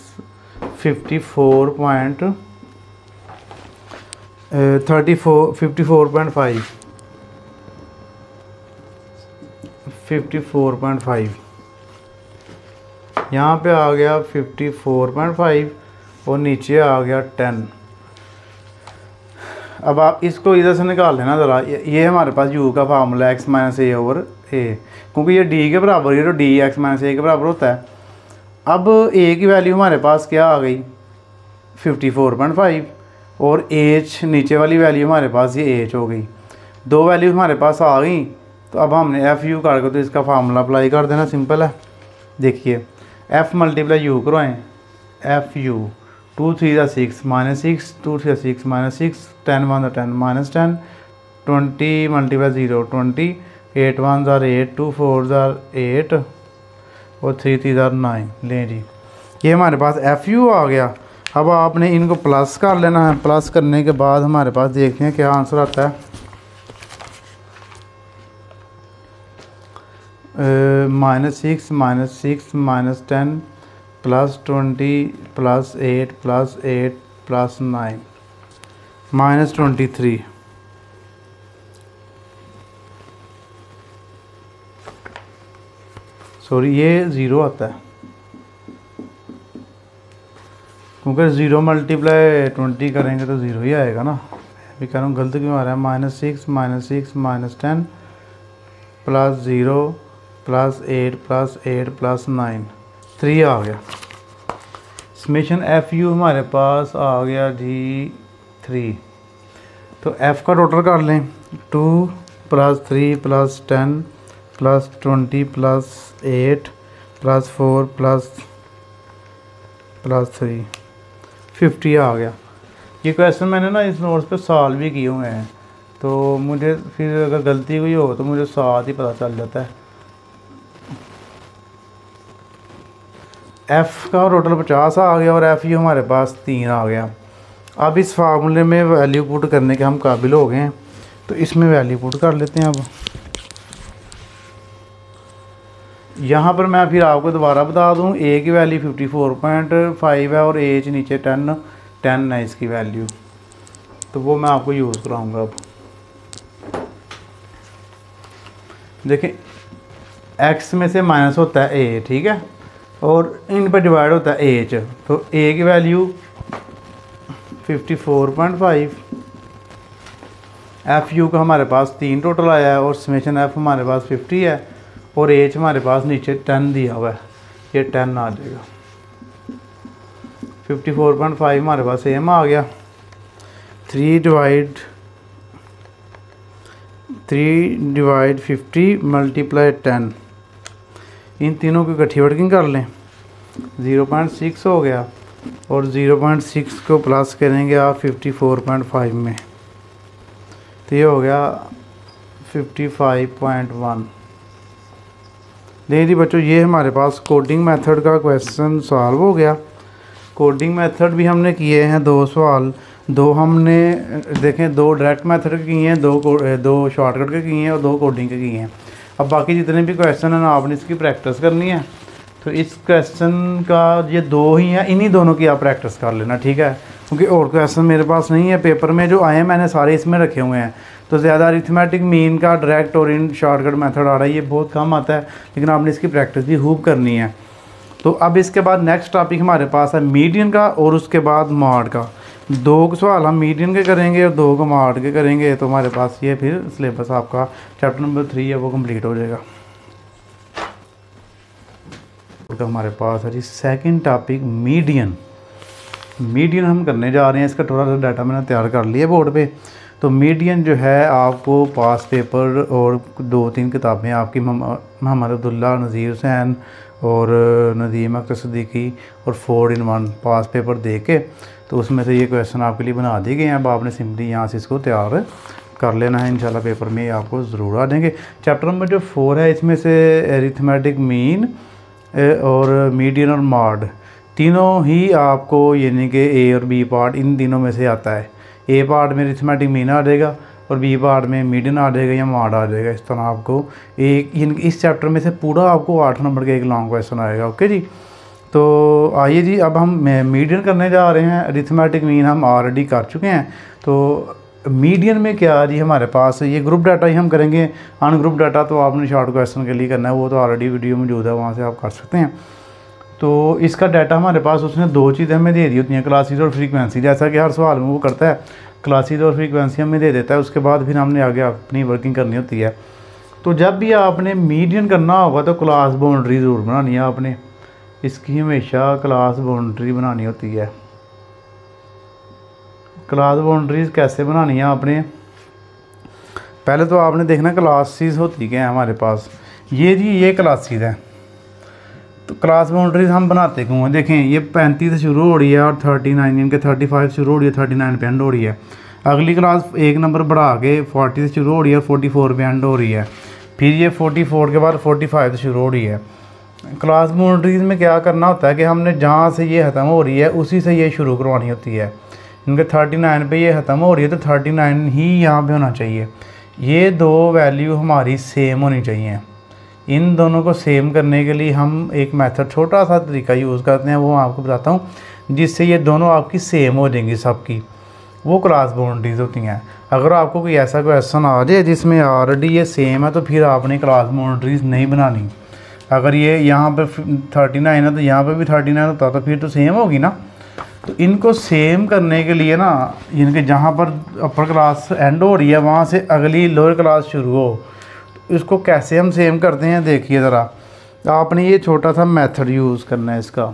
54.5 यहाँ पे आ गया 54.5 और नीचे आ गया 10। अब आप इसको इधर से निकाल लेना ज़रा, ये हमारे पास u का फार्मूला एक्स माइनस ए ओवर ए, क्योंकि ये d के बराबर है तो d एक्स माइनस ए के बराबर होता है। अब a की वैल्यू हमारे पास क्या आ गई 54.5 और h नीचे वाली वैल्यू हमारे पास ये h हो गई, दो वैल्यू हमारे पास आ गई। तो अब हमने एफ यू करके तो इसका फार्मूला अप्लाई कर देना, सिंपल है। देखिए f मल्टीप्लाई u करवाएँ, F you 2 3 6 minus 6, 2 3 6 minus 6, 10 1 10 minus 10, 20 multiply 0 20, 8 1 8, 2 4 8 और 3 3 9। लें जी, ये हमारे पास एफ यू आ गया। अब आपने इनको प्लस कर लेना है, प्लस करने के बाद हमारे पास देखते हैं क्या आंसर आता है। -6 minus 10 plus 20 plus 8 plus 8 plus 9 -23। Sorry, ये ज़ीरो आता है क्योंकि 0 मल्टीप्लाई 20 करेंगे तो ज़ीरो ही आएगा ना। अभी कह रहा हूँ गलत क्यों आ रहा है। -6 minus 10 plus 0 plus 8 plus 8 plus 9 3 आ गया। समेशन एफ यू हमारे पास आ गया जी 3। तो एफ़ का टोटल कर लें, 2 plus 3 plus 10 plus 20 plus 8 plus 4 plus 3 50 आ गया। ये क्वेश्चन मैंने ना इस नोट्स पे सॉल्व भी किए हुए हैं, तो मुझे फिर अगर गलती हुई हो तो मुझे साथ ही पता चल जाता है। एफ़ का टोटल 50 आ गया और एफ़ यू हमारे पास 3 आ गया। अब इस फार्मूले में वैल्यू पुट करने के हम काबिल हो गए हैं, तो इसमें वैल्यू पुट कर लेते हैं। अब यहाँ पर मैं फिर आपको दोबारा बता दूँ, ए की वैल्यू 54.5 है और एच नीचे 10 है इसकी वैल्यू, तो वो मैं आपको यूज़ कराऊँगा। अब देखें, एक्स में से माइनस होता है ए, ठीक है, और इन पर डिवाइड होता है एच, तो ए की वैल्यू 54.5, एफ यू का हमारे पास 3 टोटल आया है और समेशन एफ हमारे पास 50 है और एच हमारे पास नीचे 10 दिया हुआ है, ये 10 आ जाएगा। 54.5 हमारे पास एम आ गया। 3 डिवाइड 50 मल्टीप्लाई 10, इन तीनों की इकट्ठी वर्किंग कर लें, 0.6 हो गया और 0.6 को प्लस करेंगे आप 54.5 में, तो ये हो गया 55.1। देखिए बच्चों, ये हमारे पास कोडिंग मेथड का क्वेश्चन सॉल्व हो गया। कोडिंग मेथड भी हमने किए हैं 2 सवाल, 2 हमने देखें 2 डायरेक्ट मेथड के किए हैं, 2 शॉर्टकट के किए हैं और 2 कोडिंग के किए हैं। अब बाकी जितने भी क्वेश्चन हैं ना, आपने इसकी प्रैक्टिस करनी है। तो इस क्वेश्चन का ये 2 ही हैं, इन्हीं दोनों की आप प्रैक्टिस कर लेना, ठीक है, क्योंकि और क्वेश्चन मेरे पास नहीं है। पेपर में जो आए हैं मैंने सारे इसमें रखे हुए हैं, तो ज़्यादा अरिथमेटिक मीन का डायरेक्ट और इन शॉर्टकट मेथड आ रहा है, ये बहुत कम आता है, लेकिन आपने इसकी प्रैक्टिस भी खूब करनी है। तो अब इसके बाद नेक्स्ट टॉपिक हमारे पास है मीडियन का और उसके बाद मॉड का। 2 सवाल हम मीडियन के करेंगे और 2 को मॉड के करेंगे, तो हमारे पास ये फिर सिलेबस आपका चैप्टर नंबर 3 है वो कंप्लीट हो जाएगा। तो हमारे पास है जी सेकंड टॉपिक मीडियन। मीडियन हम करने जा रहे हैं, इसका थोड़ा सा डाटा मैंने तैयार कर लिया बोर्ड पे। तो मीडियन जो है आपको पास पेपर और 2-3 किताबें आपकी मोहम्मद अब्दुल्ला, नज़ीर हुसैन और नदीम अख्तर सिद्दीकी और 4 in 1 पास पेपर दे के, तो उसमें से ये क्वेश्चन आपके लिए बना दिए गए हैं। अब आपने सिंपली यहाँ से इसको तैयार कर लेना है, इंशाल्लाह पेपर में आपको ज़रूर आ जाएंगे। चैप्टर नंबर जो 4 है, इसमें से अरिथमेटिक मीन और मीडियन और मॉड तीनों ही आपको यानी कि ए और बी पार्ट इन तीनों में से आता है। ए पार्ट में अरिथमेटिक मीन आ जाएगा और बी पार्ट में मीडियन आ जाएगा या मॉड आ जाएगा। इस तरह आपको एक इस चैप्टर में से पूरा आपको 8 नंबर का एक लॉन्ग क्वेश्चन आएगा। ओके जी, तो आइए जी, अब हम मीडियन करने जा रहे हैं। अरिथमेटिक मीन हम ऑलरेडी कर चुके हैं, तो मीडियन में क्या जी हमारे पास ये ग्रुप डाटा ही हम करेंगे। अनग्रुप डाटा तो आपने शॉर्ट क्वेश्चन के लिए करना है, वो तो ऑलरेडी वीडियो मौजूद है, वहाँ से आप कर सकते हैं। तो इसका डाटा हमारे पास उसने 2 चीज़ें हमें दे दी होती हैं, क्लासेस और फ्रीक्वेंसी। जैसा कि हर सवाल में वो करता है, क्लासेस और फ्रीक्वेंसी हमें दे देता है, उसके बाद फिर हमने आगे अपनी वर्किंग करनी होती है। तो जब भी आपने मीडियन करना होगा तो क्लास बाउंड्री ज़रूर बनानी है आपने, इसकी हमेशा क्लास बाउंड्री बनानी होती है। क्लास बाउंड्रीज कैसे बनानी है आपने, पहले तो आपने देखना क्लासेस होती क्या है हमारे पास। ये जी ये क्लासेस हैं, तो क्लास बाउंड्रीज हम बनाते क्यों हैं, देखें ये 35 से शुरू हो रही है और 39 इनके 35 शुरू हो रही है, 39 पे एंड हो रही है। अगली क्लास एक नंबर बढ़ा के 40 से शुरू हो रही है, 44 पे एंड हो रही है। फिर ये 44 के बाद 45 से शुरू हो रही है। क्लास बाउंड्रीज में क्या करना होता है कि हमने जहाँ से ये ख़त्म हो रही है उसी से ये शुरू करवानी होती है। इनके 39 पे ये ख़त्म हो रही है तो 39 ही यहाँ पे होना चाहिए। ये 2 वैल्यू हमारी सेम होनी चाहिए। इन दोनों को सेम करने के लिए हम एक मेथड, छोटा सा तरीका यूज़ करते हैं, वो आपको बताता हूँ, जिससे ये दोनों आपकी सेम हो जाएंगी सबकी। वो क्लास बाउंड्रीज होती हैं। अगर आपको कोई ऐसा क्वेश्चन आ जाए जिसमें ऑलरेडी ये सेम है तो फिर आपने क्लास बाउंड्रीज नहीं बनानी। अगर ये यहाँ पे 39 है तो यहाँ पे भी 39 होता तो फिर तो सेम होगी ना। तो इनको सेम करने के लिए ना, इनके जहाँ पर अपर क्लास एंड हो रही है वहाँ से अगली लोअर क्लास शुरू हो, तो इसको कैसे हम सेम करते हैं देखिए ज़रा। आपने ये छोटा सा मेथड यूज़ करना है इसका।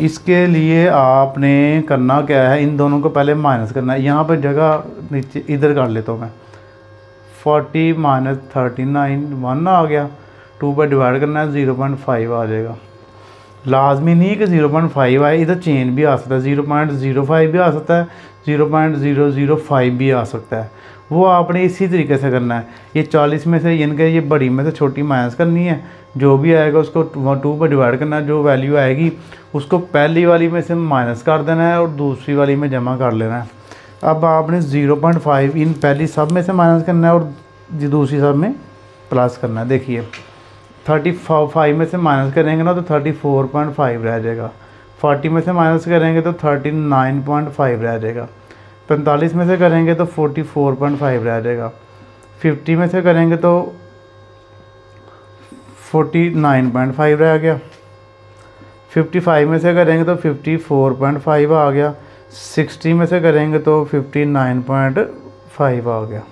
इसके लिए आपने करना क्या है, इन दोनों को पहले माइनस करना है। यहाँ पर जगह नीचे इधर कर लेता हूँ मैं, 40 माइनस 39 1 आ गया, 2 पर डिवाइड करना है 0.5 आ जाएगा। लाजमी नहीं कि 0.5 आए, इधर चेंज भी आ सकता है, 0.05 भी आ सकता है, 0.005 भी आ सकता है। वो आपने इसी तरीके से करना है। ये 40 में से इनके ये बड़ी में से छोटी माइनस करनी है, जो भी आएगा उसको 2 पर डिवाइड करना है। जो वैल्यू आएगी उसको पहली वाली में से माइनस कर देना है और दूसरी वाली में जमा कर लेना है। अब आपने 0.5 इन पहली सब में से माइनस करना है और दूसरी सब में प्लस करना है। देखिए 35 में से माइनस करेंगे ना तो 34.5 रह जाएगा, 40 में से माइनस करेंगे तो 39.5 रह जाएगा, 45 में से करेंगे तो 44.5 रह जाएगा, 50 में से करेंगे तो 49.5 रह गया, 55 में से करेंगे तो 54.5 आ गया, 60 में से करेंगे तो 59.5 आ गया।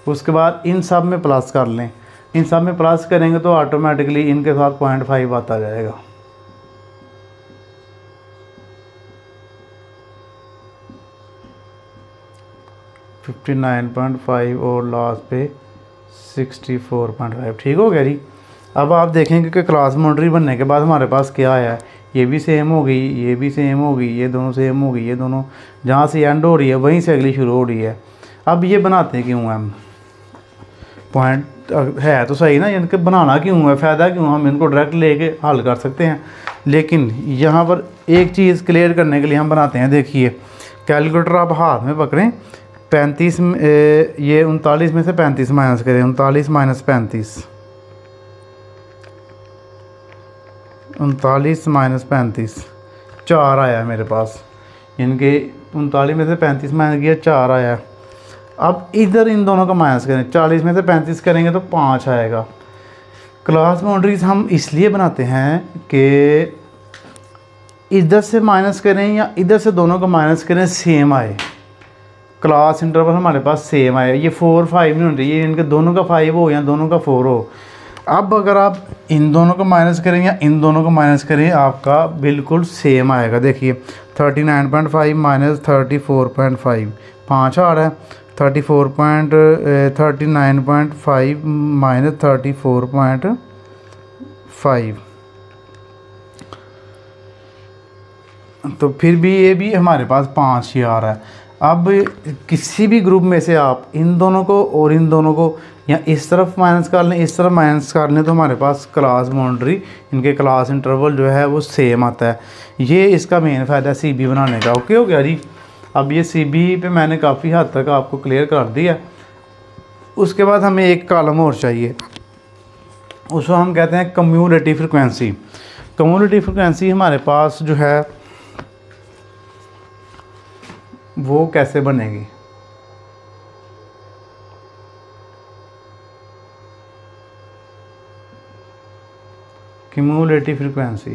उसके बाद इन सब में प्लस कर लें। इन सब में प्लस करेंगे तो ऑटोमेटिकली इनके साथ 0.5 आता जाएगा। $59.5 और लास्ट पे 64.5। ठीक हो गया जी। अब आप देखेंगे कि क्लास बाउंड्री बनने के बाद हमारे पास क्या आया है, ये भी सेम हो गई, ये भी सेम हो गई, ये दोनों सेम हो गई, ये दोनों जहाँ से एंड हो रही है वहीं से अगली शुरू हो रही है। अब ये बनाते क्यों हैं हम, पॉइंट है तो सही ना, इनके बनाना क्यों है, फ़ायदा क्यों, हम इनको डायरेक्ट लेके हल कर सकते हैं। लेकिन यहाँ पर एक चीज़ क्लियर करने के लिए हम बनाते हैं। देखिए कैलकुलेटर आप हाथ में पकड़ें, 35 ये 39 में से 35 माइनस करें, 39 माइनस 35, 39 माइनस 35 4 आया है मेरे पास। इनके 39 में से 35 माइनस किया 4 आया। अब इधर इन दोनों का माइनस करें, 40 में से 35 करेंगे तो 5 आएगा। क्लास बाउंड्रीज हम इसलिए बनाते हैं कि इधर से माइनस करें या इधर से दोनों का माइनस करें सेम आए, क्लास इंटरवल हमारे पास सेम आए। ये 4 5 नहीं होना चाहिए, इनके दोनों का 5 हो या दोनों का 4 हो। अब अगर आप इन दोनों को माइनस करें या इन दोनों को माइनस करें, आपका बिल्कुल सेम आएगा। देखिए 39.5 माइनस 34.5 5 आ रहा है, 39.5 माइनस 34.5, तो फिर भी ये भी हमारे पास 5 ही आ रहा है। अब किसी भी ग्रुप में से आप इन दोनों को और इन दोनों को या इस तरफ माइनस कर लें, इस तरफ माइनस कर लें, तो हमारे पास क्लास बाउंड्री, इनके क्लास इंटरवल जो है वो सेम आता है। ये इसका मेन फ़ायदा है CB बनाने का। ओके हो गया जी। अब ये CB पे मैंने काफ़ी हद तक आपको क्लियर कर दिया। उसके बाद हमें एक कॉलम और चाहिए, उसको हम कहते हैं कम्यूलेटिव फ्रिक्वेंसी। कम्यूलेटिव फ्रिक्वेंसी हमारे पास जो है वो कैसे बनेगी? क्यूमुलेटिव फ्रिक्वेंसी,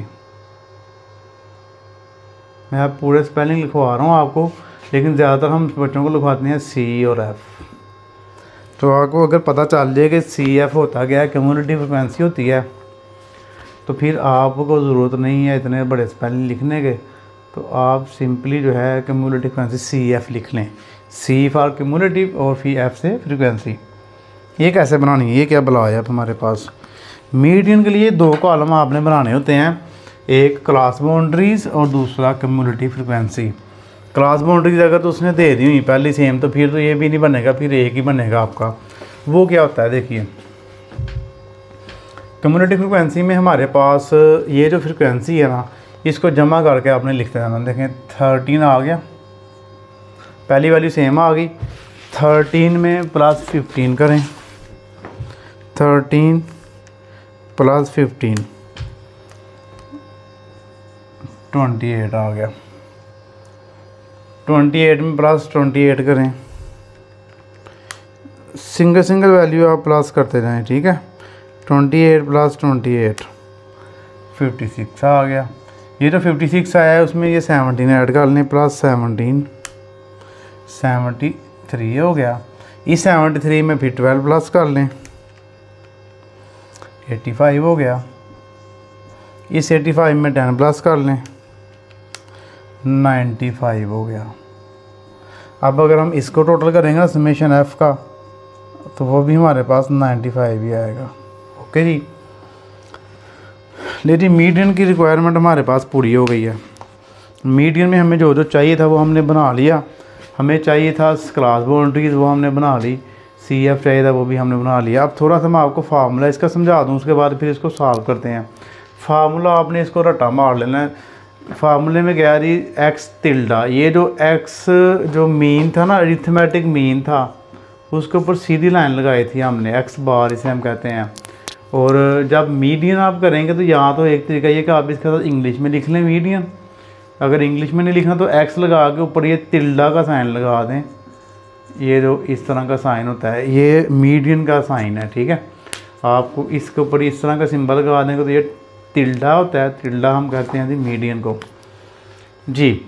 मैं आप पूरे स्पेलिंग लिखवा रहा हूँ आपको, लेकिन ज़्यादातर हम बच्चों को लिखवाते हैं C और F। तो आपको अगर पता चल जाए कि CF होता क्या है, क्यूमुलेटिव फ्रिक्वेंसी होती है, तो फिर आपको ज़रूरत नहीं है इतने बड़े स्पेलिंग लिखने के। तो आप सिंपली जो है क्यूमुलेटिव फ्रिक्वेंसी CF लिख लें। C फॉर क्यूमुलेटिव और फिर F से फ्रिक्वेंसी। ये कैसे बनानी है, ये क्या बुलाया है हमारे पास? मीडियन के लिए 2 कॉलम आपने बनाने होते हैं, एक क्लास बाउंड्रीज और दूसरा क्यूमुलेटिव फ्रिक्वेंसी। क्लास बाउंड्रीज अगर तो उसने दे दी हुई पहली सेम, तो फिर तो ये भी नहीं बनेगा, फिर एक ही बनेगा आपका। वो क्या होता है देखिए, क्यूमुलेटिव फ्रिक्वेंसी में हमारे पास ये जो फ्रिक्वेंसी है ना, इसको जमा करके आपने लिखते जाना। देखें 13 आ गया, पहली वैल्यू सेम आ गई। 13 में प्लस 15 करें, 13 प्लस 15 28 आ गया। 28 में प्लस 28 करें, सिंगल सिंगल वैल्यू आप प्लस करते जाएं, ठीक है। 28 प्लस 28 56 आ गया। ये जो 56 आया है उसमें ये 17 ऐड कर लें, प्लस 17 73 हो गया। इस 73 में फिर 12 प्लस कर लें, 85 हो गया। इस 85 में 10 प्लस कर लें, 95 हो गया। अब अगर हम इसको टोटल करेंगे ना समेशन F का, तो वो भी हमारे पास 95 ही आएगा। ओके जी। लेकिन मीडियन की रिक्वायरमेंट हमारे पास पूरी हो गई है। मीडियन में हमें जो जो चाहिए था वो हमने बना लिया। हमें चाहिए था क्लास बाउंड्रीज, वो हमने बना ली। CF चाहिए था, वो भी हमने बना लिया। अब थोड़ा सा मैं आपको फार्मूला इसका समझा दूँ, उसके बाद फिर इसको सॉल्व करते हैं। फार्मूला आपने इसको रट्टा मार लेना है। फार्मूले में क्या रही, एक्स टिल्डा, ये जो एक्स जो मीन था ना, अरिथमेटिक मीन था, उसके ऊपर सीधी लाइन लगाई थी हमने, एक्स बार इसे हम कहते हैं। और जब मीडियन आप करेंगे तो यहाँ तो एक तरीका ये कि आप इसके साथ इंग्लिश में लिख लें मीडियन। अगर इंग्लिश में नहीं लिखना तो एक्स लगा के ऊपर ये टिल्डा का साइन लगा दें। ये जो इस तरह का साइन होता है ये मीडियन का साइन है, ठीक है। आपको इसके ऊपर इस तरह का सिंबल लगा देंगे तो ये टिल्डा होता है, टिल्डा हम कहते हैं जी मीडियन को जी।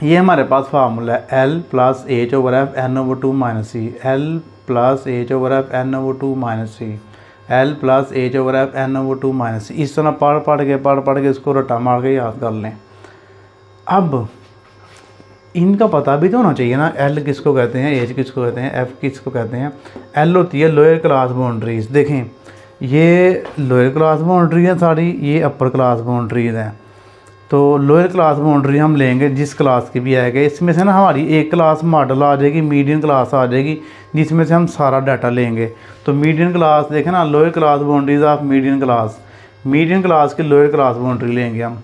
ये हमारे पास फार्मूला है L plus H/F N/2 minus C, L plus H/F N/2 minus C, L plus H/F N/2 minus C। इस तरह पढ़ के इसको रट्टा मार के याद कर लें। अब इनका पता भी तो होना चाहिए ना, L किसको कहते हैं, H किसको कहते हैं, F किसको कहते हैं। L होती है लोअर क्लास बाउंड्रीज। देखें ये लोअर क्लास बाउंड्री है सारी, ये अपर क्लास बाउंड्रीज हैं। तो लोअर क्लास बाउंड्री हम लेंगे जिस क्लास की भी आएगा, इसमें से ना हमारी एक क्लास मॉडल आ जाएगी, मीडियन क्लास आ जाएगी, जिसमें से हम सारा डाटा लेंगे। तो मीडियन क्लास देखें ना, lower class boundaries of median class की लोअर क्लास बाउंड्री लेंगे हम।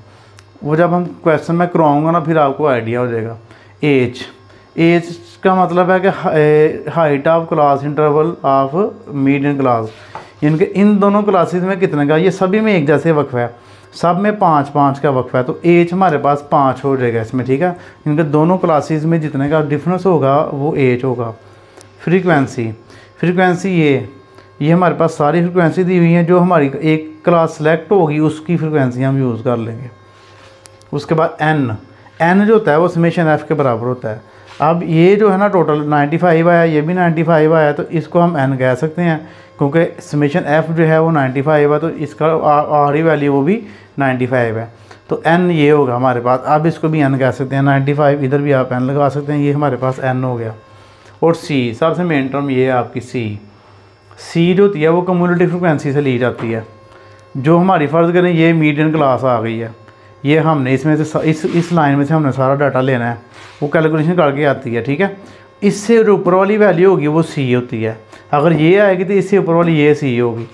वो जब हम क्वेश्चन में करवाऊँगा ना, फिर आपको आइडिया हो जाएगा। एज का मतलब है कि height of class interval of median class. इनके इन दोनों क्लासेस में कितने का, ये सभी में एक जैसे वक्फा है, सब में 5-5 का वक्फा है। तो एज हमारे पास 5 हो जाएगा इसमें, ठीक है। इनके दोनों क्लासेस में जितने का डिफरेंस होगा वो एज होगा। फ्रीक्वेंसी ये हमारे पास सारी फ्रीक्वेंसी दी हुई है। जो हमारी एक क्लास सेलेक्ट होगी उसकी फ्रीक्वेंसी हम यूज़ कर लेंगे। उसके बाद एन जो होता है वो समेशन F के बराबर होता है। अब ये जो है ना टोटल 95 आया, ये भी 95 आया, तो इसको हम n कह सकते हैं क्योंकि समेशन F जो है वो 95 है, तो इसका आखिरी वैल्यू वो भी 95 है। तो n ये होगा हमारे पास। अब इसको भी n कह सकते हैं, 95 इधर भी आप n लगा सकते हैं, ये हमारे पास n हो गया। और C सबसे मेन टर्म ये है आपकी C जो होती है वो कम्युलेटिव फ्रिक्वेंसी से ली जाती है। जो हमारी फ़र्ज़ करें ये मीडियन क्लास आ गई है, ये हमने इसमें से इस लाइन में से हमने सारा डाटा लेना है, वो कैलकुलेशन करके आती है, ठीक है। इससे जो ऊपर वाली वैल्यू होगी वो सी होती है, अगर ये आएगी तो इससे ऊपर वाली ये सी होगी।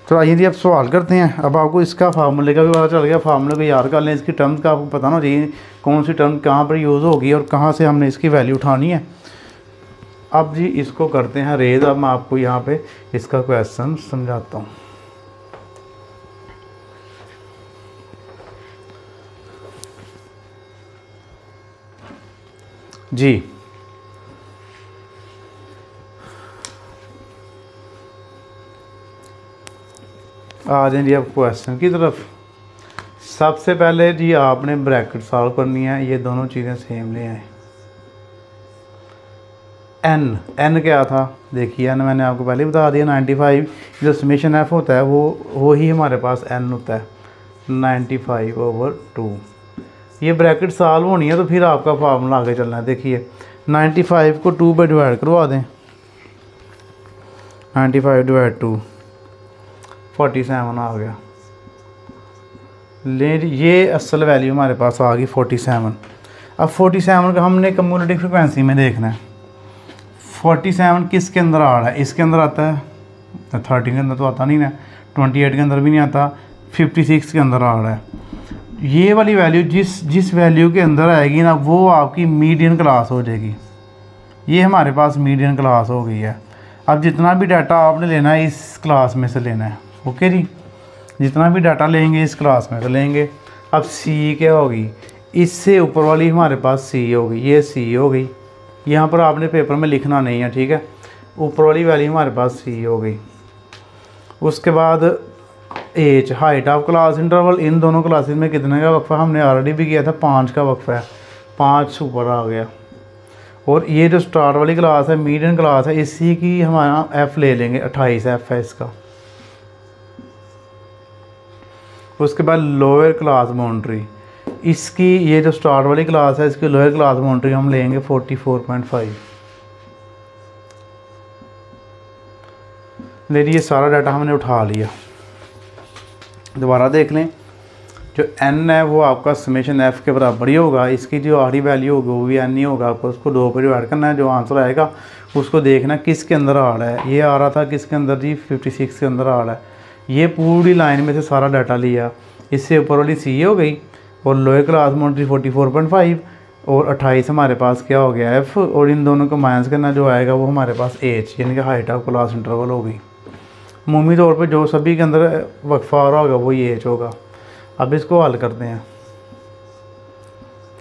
तो आइए जी अब सवाल करते हैं। अब आपको इसका फार्मूले का भी पता चल गया, फार्मूले को याद कर लें, इसकी टर्म्स का आपको पता ना चाहिए कौन सी टर्म कहाँ पर यूज़ होगी और कहाँ से हमने इसकी वैल्यू उठानी है। अब जी इसको करते हैं रेज। अब मैं आपको यहाँ पे इसका क्वेश्चन समझाता हूँ। जी आ जाए जी अब क्वेश्चन की तरफ। सबसे पहले जी आपने ब्रैकेट सॉल्व करनी है, ये दोनों चीज़ें सेम ले आए। एन क्या था, देखिए एन मैंने आपको पहले बता दिया 95, जो समेशन एफ होता है वो ही हमारे पास एन होता है 95/2। ये ब्रैकेट सॉल्व होनी है तो फिर आपका फार्मूला आगे चलना है। देखिए 95 को 2 पे डिवाइड करवा दें, 95/2 47 आ गया। ले ये असल वैल्यू हमारे पास आ गई 47। अब 47 का हमने कम्युलेटिव फ्रिक्वेंसी में देखना है। 47 किसके अंदर आ रहा है, इसके अंदर आता है, 30 के अंदर तो आता नहीं ना, 28 के अंदर भी नहीं आता, 56 के अंदर आ रहा है। ये वाली वैल्यू जिस वैल्यू के अंदर आएगी ना वो आपकी मीडियन क्लास हो जाएगी। ये हमारे पास मीडियन क्लास हो गई है। अब जितना भी डाटा आपने लेना है इस क्लास में से लेना है, ओके जी, जितना भी डाटा लेंगे इस क्लास में से लेंगे। अब सी क्या होगी, इससे ऊपर वाली हमारे पास सी होगी, ये सी हो गई। यहाँ पर आपने पेपर में लिखना नहीं है, ठीक है, ऊपर वाली वैल्यू हमारे पास सी हो गई। उसके बाद H height of class interval, इन दोनों क्लासेस में कितने का वक्फा हमने ऑलरेडी भी किया था, 5 का वक्फा है, 5 ऊपर आ गया। और ये जो स्टार्ट वाली क्लास है मीडियन क्लास है, इसी की हमारा एफ ले लेंगे, 28 एफ है इसका। उसके बाद लोअर क्लास बाउंड्री, इसकी ये जो स्टार्ट वाली क्लास है इसकी लोअर क्लास बाउंड्री हम लेंगे 44.5। ले ये सारा डाटा हमने उठा लिया। दोबारा देख लें, जो n है वो आपका समेशन f के बराबर ही होगा, इसकी जो आखिरी वैल्यू होगी वो भी n ही होगा। आपको उसको 2 पर डिवाइड करना है, जो आंसर आएगा उसको देखना किसके अंदर आ रहा है। ये आ रहा था किसके अंदर जी, 56 के अंदर आ रहा है। ये पूरी लाइन में से सारा डाटा लिया, इससे ऊपर वाली सी हो गई और लोअर क्लास बाउंड्री 44.5 और 28 हमारे पास क्या हो गया f, और इन दोनों को माइनस करना, जो आएगा वो हमारे पास h यानी कि हाइट ऑफ क्लास इंटरवल होगी। अमूमी तौर पे जो सभी के अंदर वक्फा आ रहा होगा वो ये h होगा। अब इसको हल करते हैं,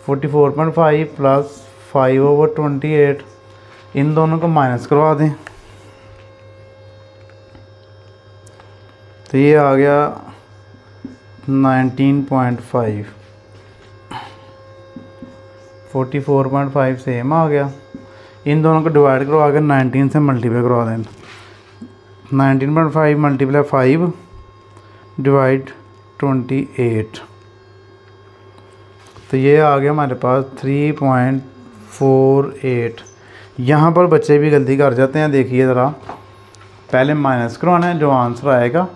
44.5 प्लस 5/28, इन दोनों को माइनस करवा दें तो ये आ गया 19.5। 44.5 सेम आ गया, इन दोनों को डिवाइड करवा के 19 से मल्टीप्लाई करवा दें। 19.5 मल्टीप्लाई 5 डिवाइड 28, तो ये आ गया हमारे पास 3.48। यहाँ पर बच्चे भी गलती कर जाते हैं, देखिए ज़रा, पहले माइनस करवाना है, जो आंसर आएगा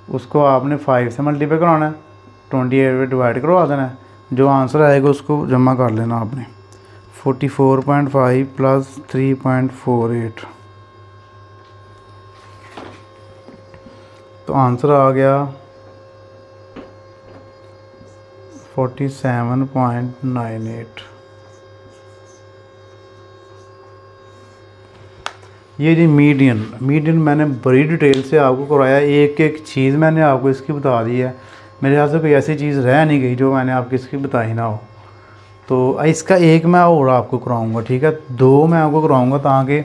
उसको आपने 5 से मल्टीप्लाई करवाना है, 28 पे डिवाइड करवा देना है, जो आंसर आएगा उसको जमा कर लेना आपने। 44.5 प्लस 3.48, तो आंसर आ गया 47.98। ये जी मीडियन मैंने बड़ी डिटेल से आपको कराया, एक एक चीज़ मैंने आपको इसकी बता दी है। मेरे ख्याल से कोई ऐसी चीज़ रह नहीं गई जो मैंने आपको इसकी बताई ना हो। तो इसका एक मैं और आपको कराऊंगा, ठीक है, 2 मैं आपको कराऊंगा ताकि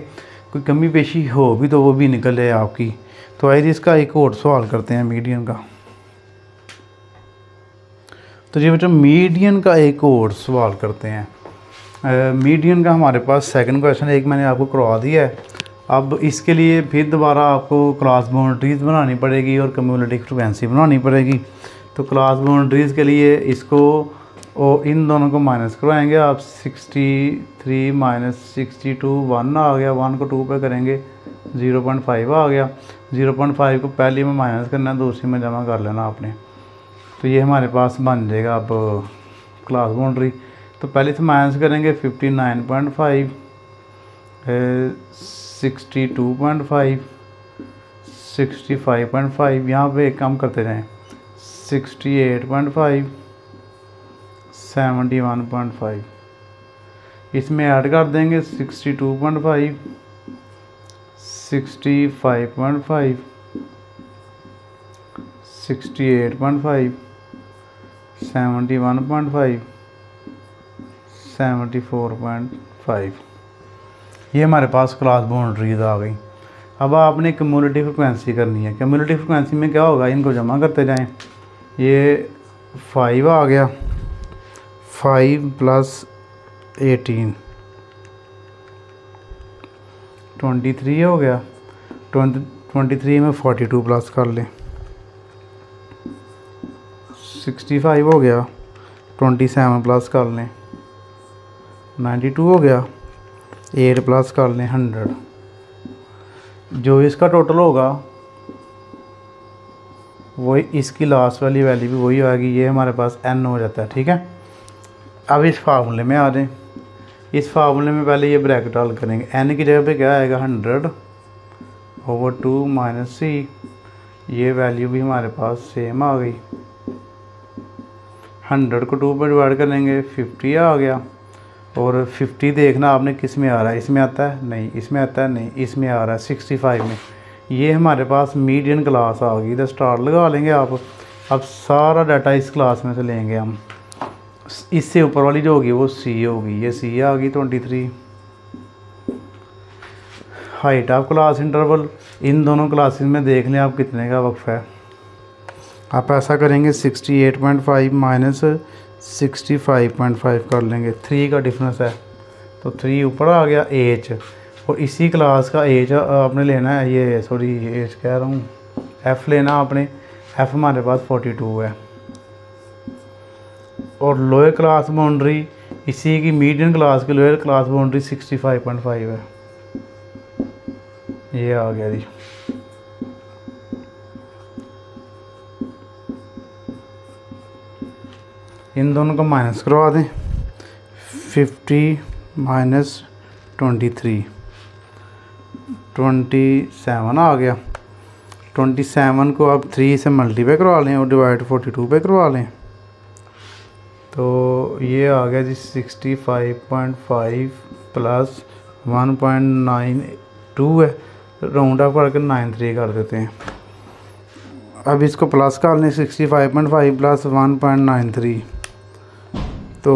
कोई कमी पेशी हो भी तो वो भी निकल जाए आपकी। तो आइए इसका एक और सवाल करते हैं मीडियन का। तो जी बच्चों मीडियन का एक और सवाल करते हैं। मीडियन का हमारे पास सेकंड क्वेश्चन एक मैंने आपको करवा दिया है। अब इसके लिए फिर दोबारा आपको क्लास बाउंड्रीज़ बनानी पड़ेगी और कम्युलेटिव फ्रिक्वेंसी बनानी पड़ेगी। तो क्लास बाउंड्रीज़ के लिए इसको और इन दोनों को माइनस करवाएंगे आप, 63 माइनस 62 1 आ गया, 1 को 2 पे करेंगे 0.5 आ गया। 0.5 को पहली में माइनस करना है, दूसरी में जमा कर लेना आपने। तो ये हमारे पास बन जाएगा अब क्लास बाउंड्री। तो पहले से माइनस करेंगे 59.5, 62.5, 65.5, यहाँ पे एक काम करते रहें 68.5, 71.5, इसमें ऐड कर देंगे 62.5, 65.5, 68.5, 71.5, 74.5। ये हमारे पास क्लास बाउंड्रीज आ गई। अब आपने क्यूमुलेटिव फ्रिक्वेंसी करनी है। क्यूमुलेटिव फ्रिक्वेंसी में क्या होगा, इनको जमा करते जाएं। ये 5 आ गया, 5 + 18 23 हो गया। 23 में 42 प्लस कर लें, 65 हो गया, 27 प्लस कर लें, 92 हो गया, 8 प्लस कर लें 100। जो इसका टोटल होगा वही इसकी लास्ट वाली वैल्यू भी वही आएगी। ये हमारे पास n हो जाता है, ठीक है। अब इस फार्मूले में आ जाएं। इस फार्मूले में पहले ये ब्रैकेट डाल करेंगे। n की जगह पे क्या आएगा 100/2 - c। ये वैल्यू भी हमारे पास सेम आ गई। 100 को 2 पर डिवाइड करेंगे 50 आ गया। और 50 देखना आपने किस में आ रहा है, इसमें आता है नहीं, इसमें आता है नहीं, इसमें आ रहा है 65 में। ये हमारे पास मीडियन क्लास आ गई। इधर स्टार लगा लेंगे आप। अब सारा डाटा इस क्लास में से लेंगे हम। इससे ऊपर वाली जो होगी वो सी होगी। ये सी आ गई 23। हाइट ऑफ क्लास इंटरवल इन दोनों क्लासेस में देख लें आप कितने का वक्फ है। आप ऐसा करेंगे 68.5 - 65.5 कर लेंगे। 3 का डिफरेंस है तो 3 ऊपर आ गया एच। और इसी क्लास का एच आपने लेना है, ये सॉरी एच कह रहा हूँ, एफ़ लेना आपने। एफ़ हमारे पास 42 है। और लोअर क्लास बाउंड्री इसी की मीडियम क्लास की लोअर क्लास बाउंड्री 65.5 है। ये आ गया जी। इन दोनों को माइनस करवा दें। 50 - 23 27 आ गया। 27 को अब 3 से मल्टीप्लाई करवा लें और डिवाइड 42 पे करवा लें। तो ये आ गया जी 65.5 + 1.92 है। राउंड अप करके 93 कर देते हैं। अब इसको प्लस कर लें 65.5 + 1.93। तो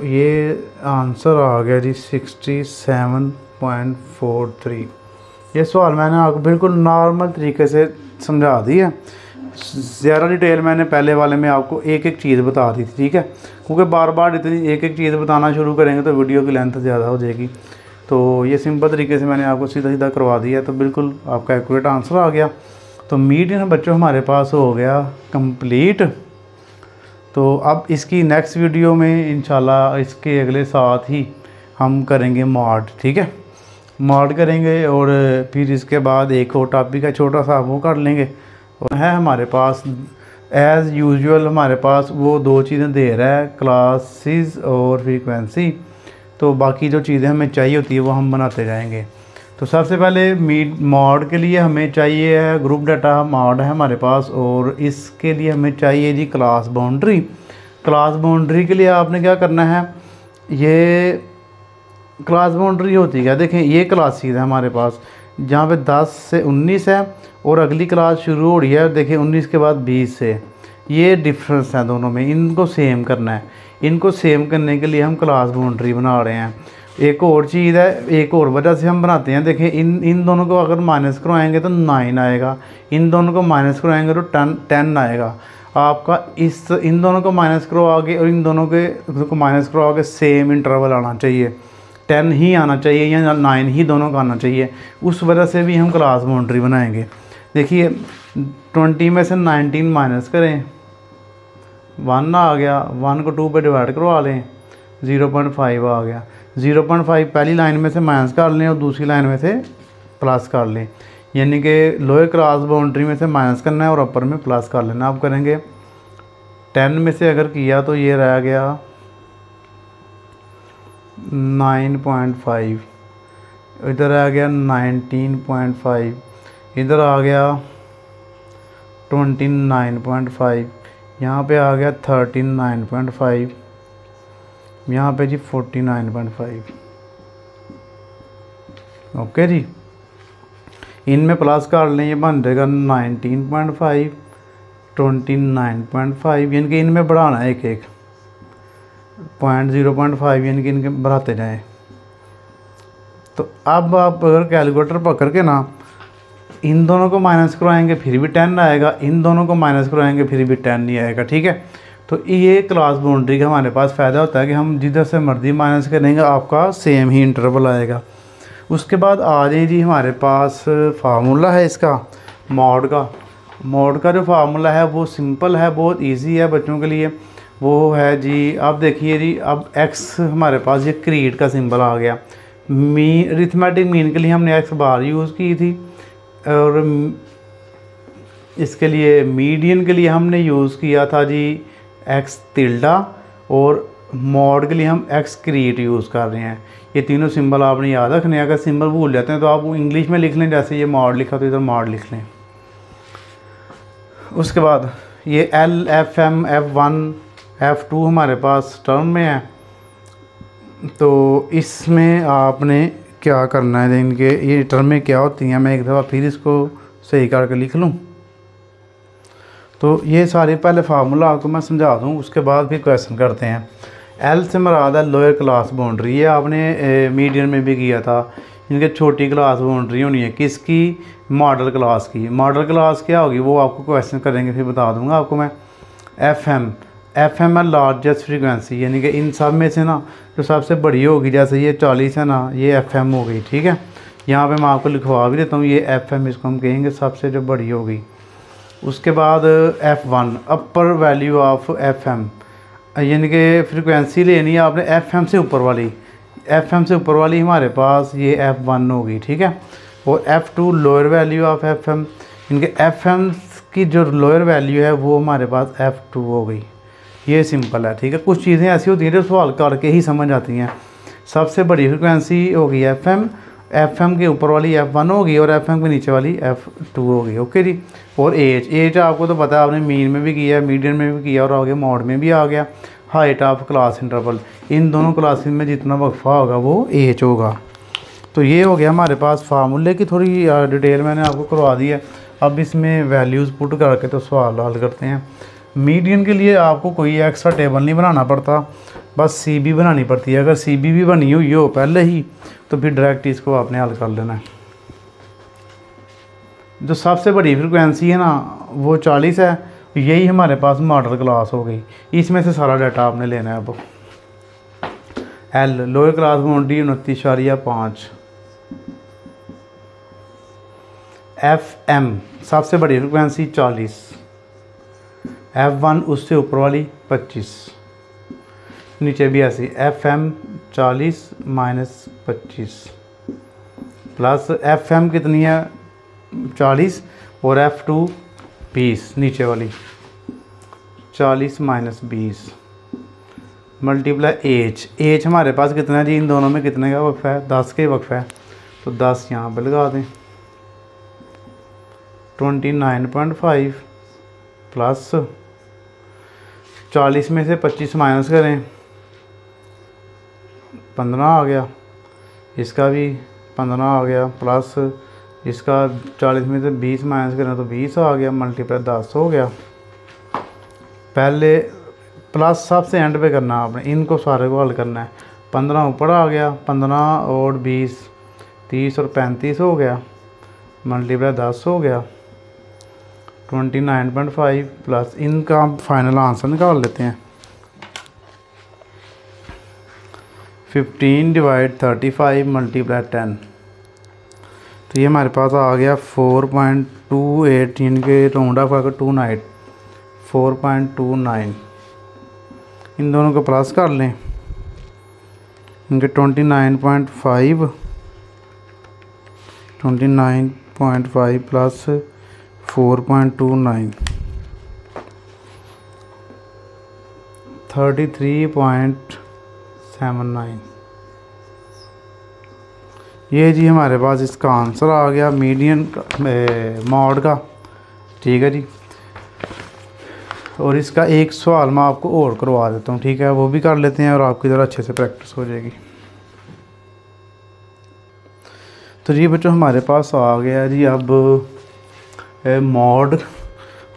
ये आंसर आ गया जी 67.43। ये सवाल मैंने आपको बिल्कुल नॉर्मल तरीके से समझा दिया। ज़्यादा डिटेल मैंने पहले वाले में आपको एक एक चीज़ बता दी थी, ठीक है। क्योंकि बार बार इतनी एक एक चीज़ बताना शुरू करेंगे तो वीडियो की लेंथ ज़्यादा हो जाएगी। तो ये सिंपल तरीके से मैंने आपको सीधा सीधा करवा दिया, तो बिल्कुल आपका एक्यूरेट आंसर आ गया। तो मीडियम बच्चों हमारे पास हो गया कंप्लीट। तो अब इसकी नेक्स्ट वीडियो में इंशाल्लाह इसके अगले साथ ही हम करेंगे मॉड, ठीक है। मॉड करेंगे और फिर इसके बाद एक और टॉपिक है छोटा सा, वो कर लेंगे। और है हमारे पास एज़ यूजुअल हमारे पास वो 2 चीज़ें दे रहा है, क्लासेस और फ्रीक्वेंसी। तो बाकी जो चीज़ें हमें चाहिए होती है वो हम बनाते जाएंगे। तो सबसे पहले मॉड के लिए हमें चाहिए है ग्रुप डाटा मॉड है हमारे पास। और इसके लिए हमें चाहिए जी क्लास बाउंड्री। क्लास बाउंड्री के लिए आपने क्या करना है, ये क्लास बाउंड्री होती है, देखें ये क्लासेस है हमारे पास जहाँ पे 10 से 19 है और अगली क्लास शुरू हो रही है, देखें 19 के बाद 20 से। ये डिफरेंस है दोनों में, इनको सेम करना है। इनको सेम करने के लिए हम क्लास बाउंड्री बना रहे हैं। एक और चीज़ है, एक और वजह से हम बनाते हैं, देखें इन दोनों को अगर माइनस करवाएंगे तो 9 आएगा, इन दोनों को माइनस करवाएंगे तो 10 आएगा। आपका इन दोनों को माइनस करवा के और इन दोनों को माइनस करवा के सेम इंटरवल आना चाहिए, 10 ही आना चाहिए या 9 ही दोनों का आना चाहिए। उस वजह से भी हम क्लास बाउंड्री बनाएंगे। देखिए 20 में से 19 माइनस करें, 1 आ गया, 1 को 2 पे डिवाइड करवा लें, 0.5 आ गया। 0.5 पहली लाइन में से माइनस कर लें और दूसरी लाइन में से प्लस कर लें, यानी कि लोअर क्लास बाउंड्री में से माइनस करना है और अपर में प्लस कर लेना। आप करेंगे 10 में से अगर किया तो ये रह गया 9.5, इधर आ गया 19.5, इधर आ गया 29.5, यहाँ पे आ गया 39.5, यहाँ पे जी 49.5। ओके जी, इनमें प्लस कर लें, ये बन जाएगा 19.5, 29.5, यानी कि इनमें बढ़ाना है एक एक 0.5, यानी कि इनके बढ़ाते जाएं। तो अब आप अगर कैलकुलेटर पकड़ के ना इन दोनों को माइनस करवाएंगे फिर भी 10 आएगा, इन दोनों को माइनस करवाएंगे फिर भी 10 नहीं आएगा। ठीक है, तो ये क्लास बाउंड्री का हमारे पास फ़ायदा होता है कि हम जिधर से मर्जी माइनस करेंगे आपका सेम ही इंटरवल आएगा। उसके बाद आ जाए जी हमारे पास फार्मूला है इसका मॉड का। मॉड का जो फार्मूला है वो सिंपल है, बहुत इजी है बच्चों के लिए। वो है जी, आप देखिए जी, अब x हमारे पास ये क्रीड का सिंबल आ गया। मीन अरिथमेटिक मीन के लिए हमने x बार यूज़ की थी, और इसके लिए मीडियन के लिए हमने यूज़ किया था जी x टिल्डा, और मॉड के लिए हम x क्रीड यूज़ कर रहे हैं। ये तीनों सिंबल आपने याद रखने हैं। अगर सिंबल भूल जाते हैं तो आप इंग्लिश में लिख लें, जैसे ये मॉड लिखा तो इधर मॉड लिख लें। उसके बाद ये L, FM, F1, F2 हमारे पास टर्म में है। तो इसमें आपने क्या करना है, इनके ये टर्म में क्या होती हैं, मैं एक दफ़ा फिर इसको सही करके लिख लूँ। तो ये सारे पहले फार्मूला आपको मैं समझा दूँ, उसके बाद फिर क्वेश्चन करते हैं। एल से मराद है लोअर क्लास बाउंड्री, ये आपने मीडियन में भी किया था। इनके छोटी क्लास बाउंड्री होनी है किसकी, मॉडल क्लास की। मॉडल क्लास क्या होगी वो आपको क्वेश्चन करेंगे फिर बता दूंगा आपको मैं। एफ एम है लार्जेस्ट फ्रीक्वेंसी, यानी कि इन सब में से ना जो सबसे बड़ी होगी, जैसे ये 40 है ना, ये एफ एम हो गई। ठीक है, यहाँ पे मैं आपको लिखवा भी देता हूँ, ये एफ एम इसको हम कहेंगे सबसे जो बड़ी होगी। उसके बाद F1 upper value of FM, यानी कि फ्रीक्वेंसी लेनी है आपने FM से ऊपर वाली। FM से ऊपर वाली हमारे पास ये F1 होगी। ठीक है, और F2 lower value of FM, इनके FM की जो लोअर वैल्यू है वो हमारे पास F2 हो गई। ये सिंपल है। ठीक है, कुछ चीज़ें ऐसी होती हैं जो सवाल करके ही समझ आती हैं। सबसे बड़ी फ्रिक्वेंसी होगी FM के ऊपर वाली F1 होगी, और FM के नीचे वाली F2 होगी। ओके जी, और एज आपको तो पता है, आपने मीन में भी किया, मीडियन में भी किया, और आगे मॉड में भी आ गया। हाइट ऑफ क्लास इंटरवल, इन दोनों क्लासेस में जितना वक्फा होगा वो एज होगा। तो ये हो गया हमारे पास फार्मूले की थोड़ी डिटेल मैंने आपको करवा दी है। अब इसमें वैल्यूज़ पुट करके तो सवाल हल करते हैं। मीडियन के लिए आपको कोई एक्स्ट्रा टेबल नहीं बनाना पड़ता, बस CB बनानी पड़ती है। अगर CB भी बनी हुई हो पहले ही तो फिर डायरेक्ट इसको आपने हल कर लेना है। जो सबसे बड़ी फ्रिक्वेंसी है ना वो 40 है, यही हमारे पास मॉडल क्लास हो गई। इसमें से सारा डाटा आपने लेना है। अब L lower class boundary 29.5, FM सबसे बड़ी फ्रिक्वेंसी 40, F1 उससे ऊपर वाली 25, नीचे भी ऐसी FM 40 माइनस 25 प्लस FM कितनी है 40, और F2 20, नीचे वाली 40 माइनस 20 मल्टीप्लाई एज हमारे पास कितना है जी, इन दोनों में कितने का वक्फा है, 10 के वक्फा है, तो 10 यहाँ पर लगा दें। 29.5 प्लस 40 में से 25 माइनस करें 15 आ गया, इसका भी 15 आ गया, प्लस इसका 40 में से 20 माइनस करें तो 20 आ गया, मल्टीप्लाई 10 हो गया। पहले प्लस सबसे एंड पे करना है आपने, इनको सारे को हल करना है। 15 ऊपर आ गया, 15 और 20 30 और 35 हो गया, मल्टीप्लाई 10 हो गया। 29.5 प्लस इनका फाइनल आंसर निकाल लेते हैं। 15/35 मल्टीप्लाई 10, तो ये हमारे पास आ गया 4.28, इनके राउंड ऑफ आकर 29 4.29। इन दोनों को प्लस कर लें, इनके 29.5 प्लस 4.29, 33.79। ये जी हमारे पास इसका आंसर आ गया मीडियन मॉड का। ठीक है जी। और इसका एक सवाल मैं आपको और करवा देता हूँ, ठीक है, वो भी कर लेते हैं और आपकी ज़रा अच्छे से प्रैक्टिस हो जाएगी। तो जी बच्चों हमारे पास आ गया जी अब मॉड,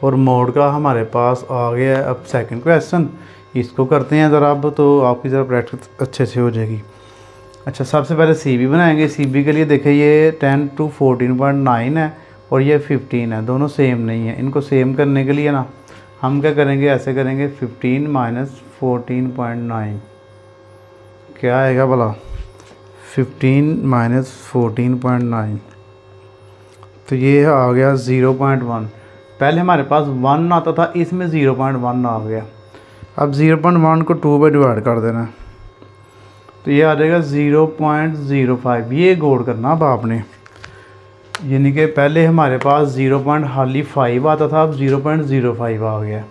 और मॉड का हमारे पास आ गया अब सेकंड क्वेश्चन। इसको करते हैं ज़रा अब, तो आपकी ज़रा प्रैक्टिस अच्छे से हो जाएगी। अच्छा, सबसे पहले सी बी बनाएंगे। सी बी के लिए देखिए ये 10 to 14.9 है और ये 15 है, दोनों सेम नहीं है। इनको सेम करने के लिए ना हम क्या करेंगे, ऐसे करेंगे 15 माइनस 14.9 क्या आएगा भला, 15 माइनस 14.9, तो ये आ गया 0.1। पहले हमारे पास 1 आता था, इसमें 0.1 आ गया। अब 0.1 को 2 पे डिवाइड कर देना है, तो ये आ जाएगा 0.05। ये गौर करना अब आपने, यानी कि पहले हमारे पास 0.5 आता था, अब 0.05 आ गया।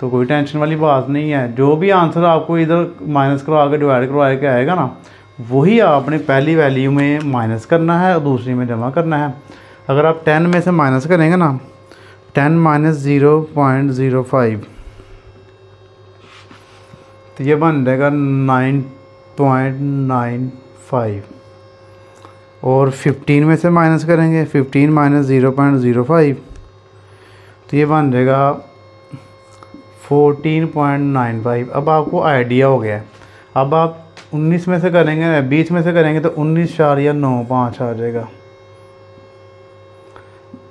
तो कोई टेंशन वाली बात नहीं है। जो भी आंसर आपको इधर माइनस करवा के डिवाइड करवा के आएगा ना, वही आपने पहली वैल्यू में माइनस करना है और दूसरी में जमा करना है। अगर आप 10 में से माइनस करेंगे ना, 10 माइनस 0.05, तो ये बन जाएगा 9.95। और 15 में से माइनस करेंगे, 15 माइनस 0.05, तो ये बन जाएगा 14.95। अब आपको आइडिया हो गया है। अब आप 19 में से करेंगे, 20 में से करेंगे तो 19.95 आ जाएगा।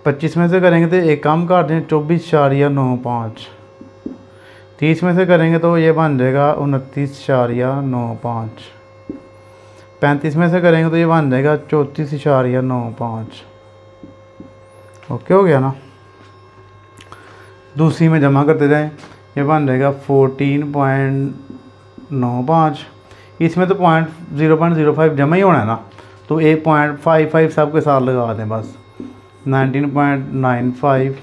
25 में से करेंगे तो एक कम काट दें, 24.95। 30 में से करेंगे तो ये बन जाएगा 29.95। 35 में से करेंगे तो ये बन जाएगा 34.95। ओके हो गया ना। दूसरी में जमा करते जाएं, ये बन जाएगा 14.95। इसमें तो 0.05 जमा ही होना है ना, तो 8.55 सबके साथ लगा दें बस। 19.95,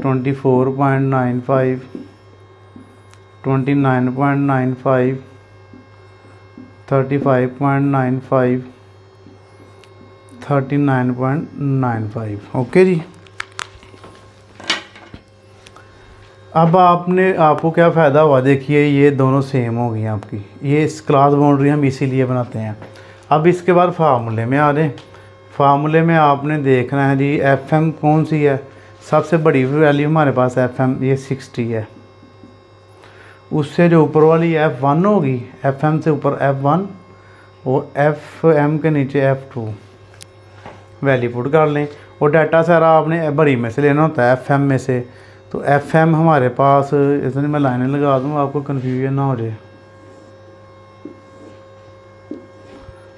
24.95, 29.95, 35.95, 39.95। ओके जी। अब आपको क्या फ़ायदा हुआ, देखिए ये दोनों सेम हो गई आपकी। ये इस क्लास बाउंड्री हम इसीलिए बनाते हैं। अब इसके बाद फार्मूले में आ रहे। फार्मूले में आपने देखना है जी एफ एम कौन सी है। सबसे बड़ी वैल्यू हमारे पास एफ एम ये 60 है। उससे जो ऊपर वाली F1 होगी, एफ एम से ऊपर F1 और एफ एम के नीचे F2 वैल्यू पुट कर लें। और डाटा सारा आपने बड़ी में से लेना होता है, एफ एम में से। तो एफ एम हमारे पास, इसमें मैं लाइनें लगा दूँ आपको कन्फ्यूजन ना हो जाए,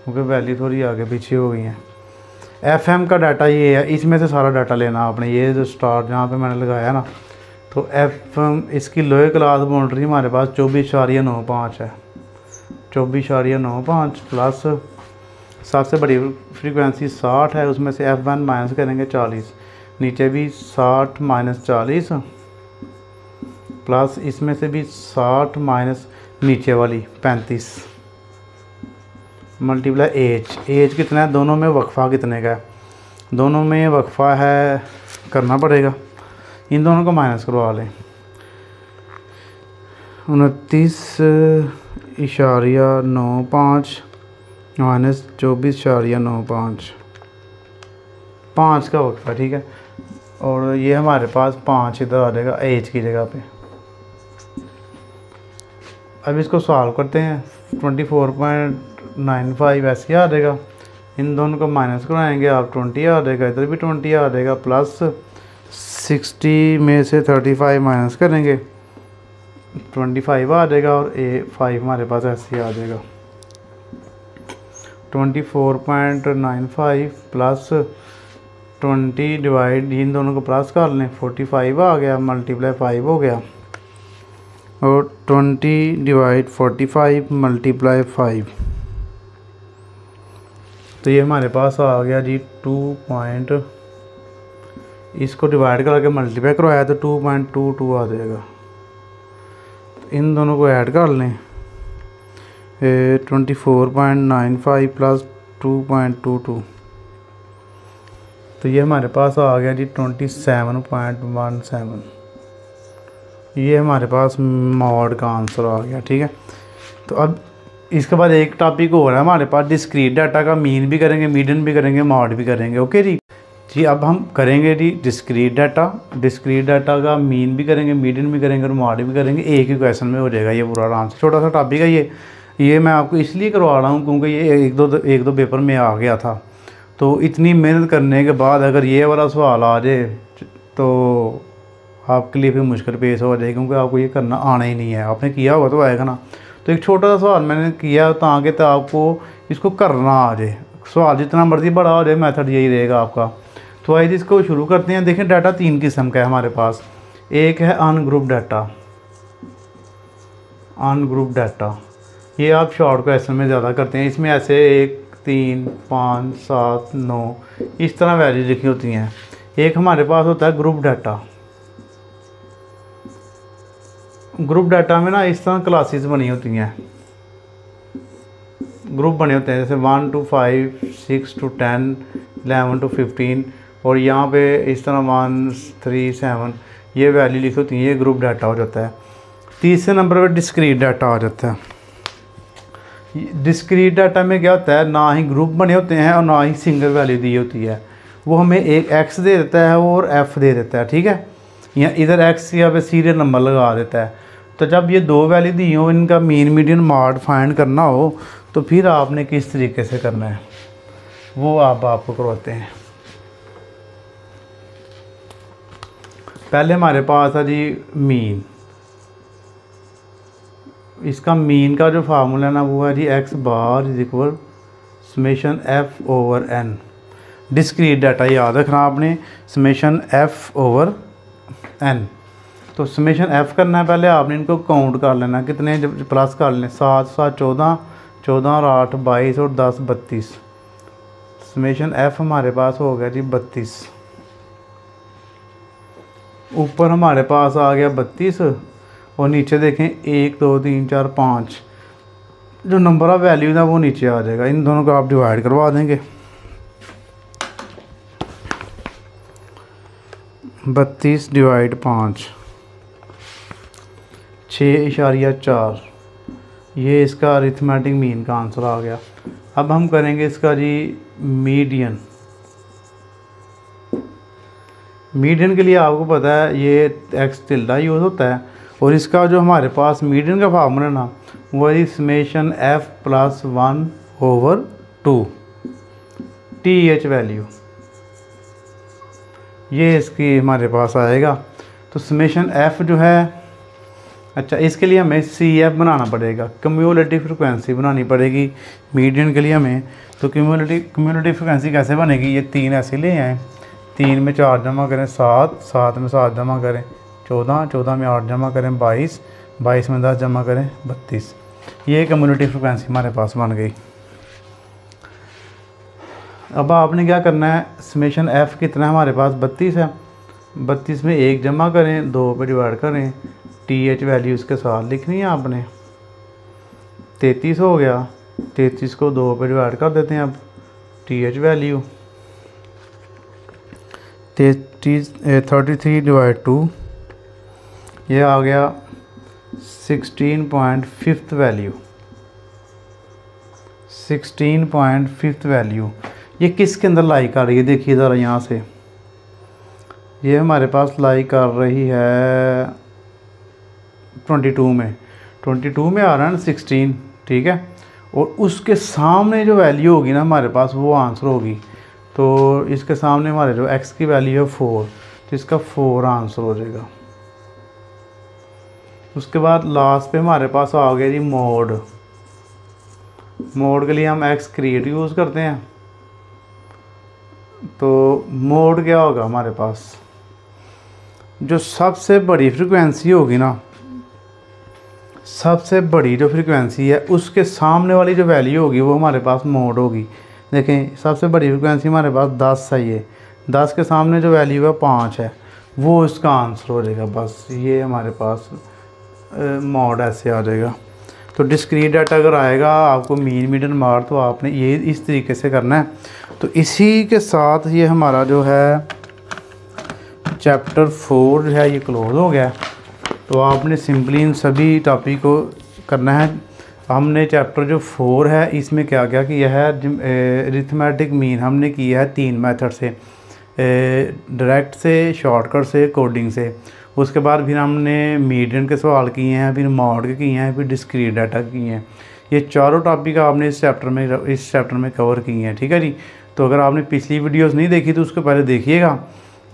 क्योंकि वैल्यू थोड़ी आगे पीछे हो गई है। एफ एम का डाटा ये है, इसमें से सारा डाटा लेना आपने। ये जो स्टार जहाँ पे मैंने लगाया ना, तो एफ एम इसकी लोअर क्लास बाउंड्री हमारे पास 24.95 है। 24.95 प्लस सबसे बड़ी फ्रीक्वेंसी 60 है, उसमें से F1 माइनस करेंगे 40, नीचे भी 60 माइनस 40 प्लस इसमें से भी 60 माइनस नीचे वाली 35 मल्टीप्लाई एज कितना है, दोनों में वक्फा कितने का है, दोनों में वक्फा है करना पड़ेगा। इन दोनों को माइनस करवा लें। 29.95 माइनस 24.95, 5 का वक्फा, ठीक है। और ये हमारे पास 5 इधर आ जाएगा एज की जगह पे। अब इसको सॉल्व करते हैं। 24.95 ऐसे आ जाएगा। इन दोनों को माइनस कराएंगे आप, 20 आ जाएगा, इधर भी 20 आ जाएगा, प्लस 60 में से 35 माइनस करेंगे, 25 आ जाएगा, और 5 हमारे पास ऐसे आ जाएगा। 24.95 प्लस 20 डिवाइड, इन दोनों को प्लस कर लें, 45 आ गया, मल्टीप्लाई 5 हो गया, और 20 डिवाइड 45 मल्टीप्लाई 5, तो ये हमारे पास आ गया जी 2. इसको डिवाइड करके मल्टीप्लाई करवाया तो 2.22 आ जाएगा। तो इन दोनों को ऐड कर लें। 24.95 प्लस 2.22, तो ये हमारे पास आ गया जी 27.17। ये हमारे पास मॉड का आंसर आ गया। ठीक है, तो अब इसके बाद एक टॉपिक और है हमारे पास, डिस्क्रीट डाटा का मीन भी करेंगे, मीडियन भी करेंगे, मॉड भी करेंगे। ओके जी। अब हम करेंगे जी डिस्क्रीट डाटा का मीन भी करेंगे, मीडियन भी करेंगे और मॉड भी करेंगे। एक ही क्वेश्चन में हो जाएगा ये पूरा आराम से। छोटा सा टॉपिक है ये मैं आपको इसलिए करवा रहा हूँ क्योंकि ये एक दो पेपर में आ गया था। तो इतनी मेहनत करने के बाद अगर ये वाला सवाल आ जाए तो आपके लिए फिर मुश्किल पेश हो जाए, क्योंकि आपको ये करना आना ही नहीं है। आपने किया होगा तो आएगा ना। तो एक छोटा सा सवाल मैंने किया तो आगे तो आपको इसको करना आ जाए। सवाल जितना मर्जी बड़ा हो जाए, मेथड यही रहेगा आपका। तो आइए इसको शुरू करते हैं। देखें, डाटा 3 किस्म का है हमारे पास। एक है अनग्रुप डाटा। ये आप शॉर्ट क्वेश्चन में ज़्यादा करते हैं। इसमें ऐसे 1, 3, 5, 7, 9 इस तरह वैल्यू लिखी होती हैं। एक हमारे पास होता है ग्रुप डाटा में ना इस तरह क्लासेस बनी होती हैं, ग्रुप बने होते हैं, जैसे 1 to 5, 6 to 10, 11 to 15 और यहाँ पे इस तरह 1, 3, 7 ये वैल्यू लिखी होती है। ये ग्रुप डाटा हो जाता है। तीसरे नंबर पर डिस्क्रीट डाटा आ जाता है। डिस्क्रीट डाटा में क्या होता है, ना ही ग्रुप बने होते हैं और ना ही सिंगल वैल्यू दी होती है। वो हमें एक एक्स दे देता है और एफ दे देता है। ठीक है, या इधर एक्स या पे सीरियल नंबर लगा देता है। तो जब ये दो वैल्यू दी हो, इनका मीन मीडियन मॉड फाइंड करना हो, तो फिर आपने किस तरीके से करना है वो आपको करवाते हैं। पहले हमारे पास है जी मीन। इसका मीन का जो फार्मूला है ना वो है जी x bar is equal summation f over n। Discrete data याद रखना आपने, समेशन f ओवर n। तो समेशन f करना है, पहले आपने इनको काउंट कर लेना, कितने प्लस कर लें, 7, 7, 14, 14 और 8, 22 और 10, 32। समेशन f हमारे पास हो गया जी 32। ऊपर हमारे पास आ गया 32 और नीचे देखें 1, 2, 3, 4, 5 जो नंबर ऑफ वैल्यूज है वो नीचे आ जाएगा। इन दोनों को आप डिवाइड करवा देंगे। 32 डिवाइड 5 6.4। ये इसका अरिथमेटिक मीन का आंसर आ गया। अब हम करेंगे इसका जी मीडियन। मीडियन के लिए आपको पता है ये एक्स टिल्डा यूज़ होता है और इसका जो हमारे पास मीडियन का फार्मूला ना वो है summation f plus 1 over 2 TH value, ये इसकी हमारे पास आएगा। तो समेशन f जो है, अच्छा इसके लिए हमें CF बनाना पड़ेगा, क्यूमुलेटिव फ्रिक्वेंसी बनानी पड़ेगी मीडियन के लिए हमें। तो क्यूमुलेटिव फ्रिक्वेंसी कैसे बनेगी, ये 3 ऐसे ले आएँ, 3 में 4 जमा करें 7, 7 में 7 जमा करें 14, 14 में 8 जमा करें 22, 22 में 10 जमा करें 32। ये क्यूमुलेटिव फ्रिक्वेंसी हमारे पास बन गई। अब आपने क्या करना है, समेशन f कितना है हमारे पास 32 है, 32 में 1 जमा करें, 2 पे डिवाइड करें, TH वैल्यू उसके साथ लिखनी है आपने। 33 हो गया, 33 को 2 पे डिवाइड कर देते हैं। अब TH वैल्यू 33 डिवाइड 2 ये आ गया 16.5 वैल्यू। 16.5 वैल्यू ये किसके अंदर लाई कर रही है, देखिए ज़रा यहाँ से, ये हमारे पास लाई कर रही है 22 में। 22 में आ रहा है ना 16, ठीक है। और उसके सामने जो वैल्यू होगी ना हमारे पास वो आंसर होगी। तो इसके सामने हमारे जो x की वैल्यू है 4, तो इसका 4 आंसर हो जाएगा। उसके बाद लास्ट पे हमारे पास आ गया जी मोड। मोड के लिए हम x क्रिएट यूज़ करते हैं। तो मोड क्या होगा हमारे पास, जो सबसे बड़ी फ्रिक्वेंसी होगी ना, सबसे बड़ी जो फ्रिक्वेंसी है उसके सामने वाली जो वैल्यू होगी वो हमारे पास मोड होगी। देखें सबसे बड़ी फ्रिक्वेंसी हमारे पास 10 है, ये 10 के सामने जो वैल्यू है 5 है, वो इसका आंसर हो जाएगा। बस ये हमारे पास मॉड ऐसे आ जाएगा। तो डिस्क्रीट डाटा अगर आएगा आपको मीन मीडियन मार्ड, तो आपने ये इस तरीके से करना है। तो इसी के साथ ये हमारा जो है चैप्टर 4 जो है ये क्लोज हो गया। तो आपने सिंपली इन सभी टॉपिक को करना है। हमने चैप्टर जो 4 है इसमें क्या क्या किया है, अरिथमेटिक मीन हमने किया है 3 मेथड से, डायरेक्ट से, शॉर्टकट से, कोडिंग से। उसके बाद फिर हमने मीडियन के सवाल किए हैं, फिर मॉड के किए हैं, फिर डिस्क्रीट डाटा किए हैं। ये चारों टॉपिक आपने इस चैप्टर में कवर किए हैं, ठीक है जी। तो अगर आपने पिछली वीडियोस नहीं देखी तो उसको पहले देखिएगा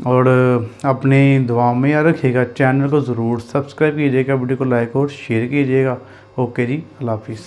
और अपने दुआओं में याद रखिएगा। चैनल को ज़रूर सब्सक्राइब कीजिएगा, वीडियो को लाइक और शेयर कीजिएगा। ओके जी, अल्लाह हाफिज़।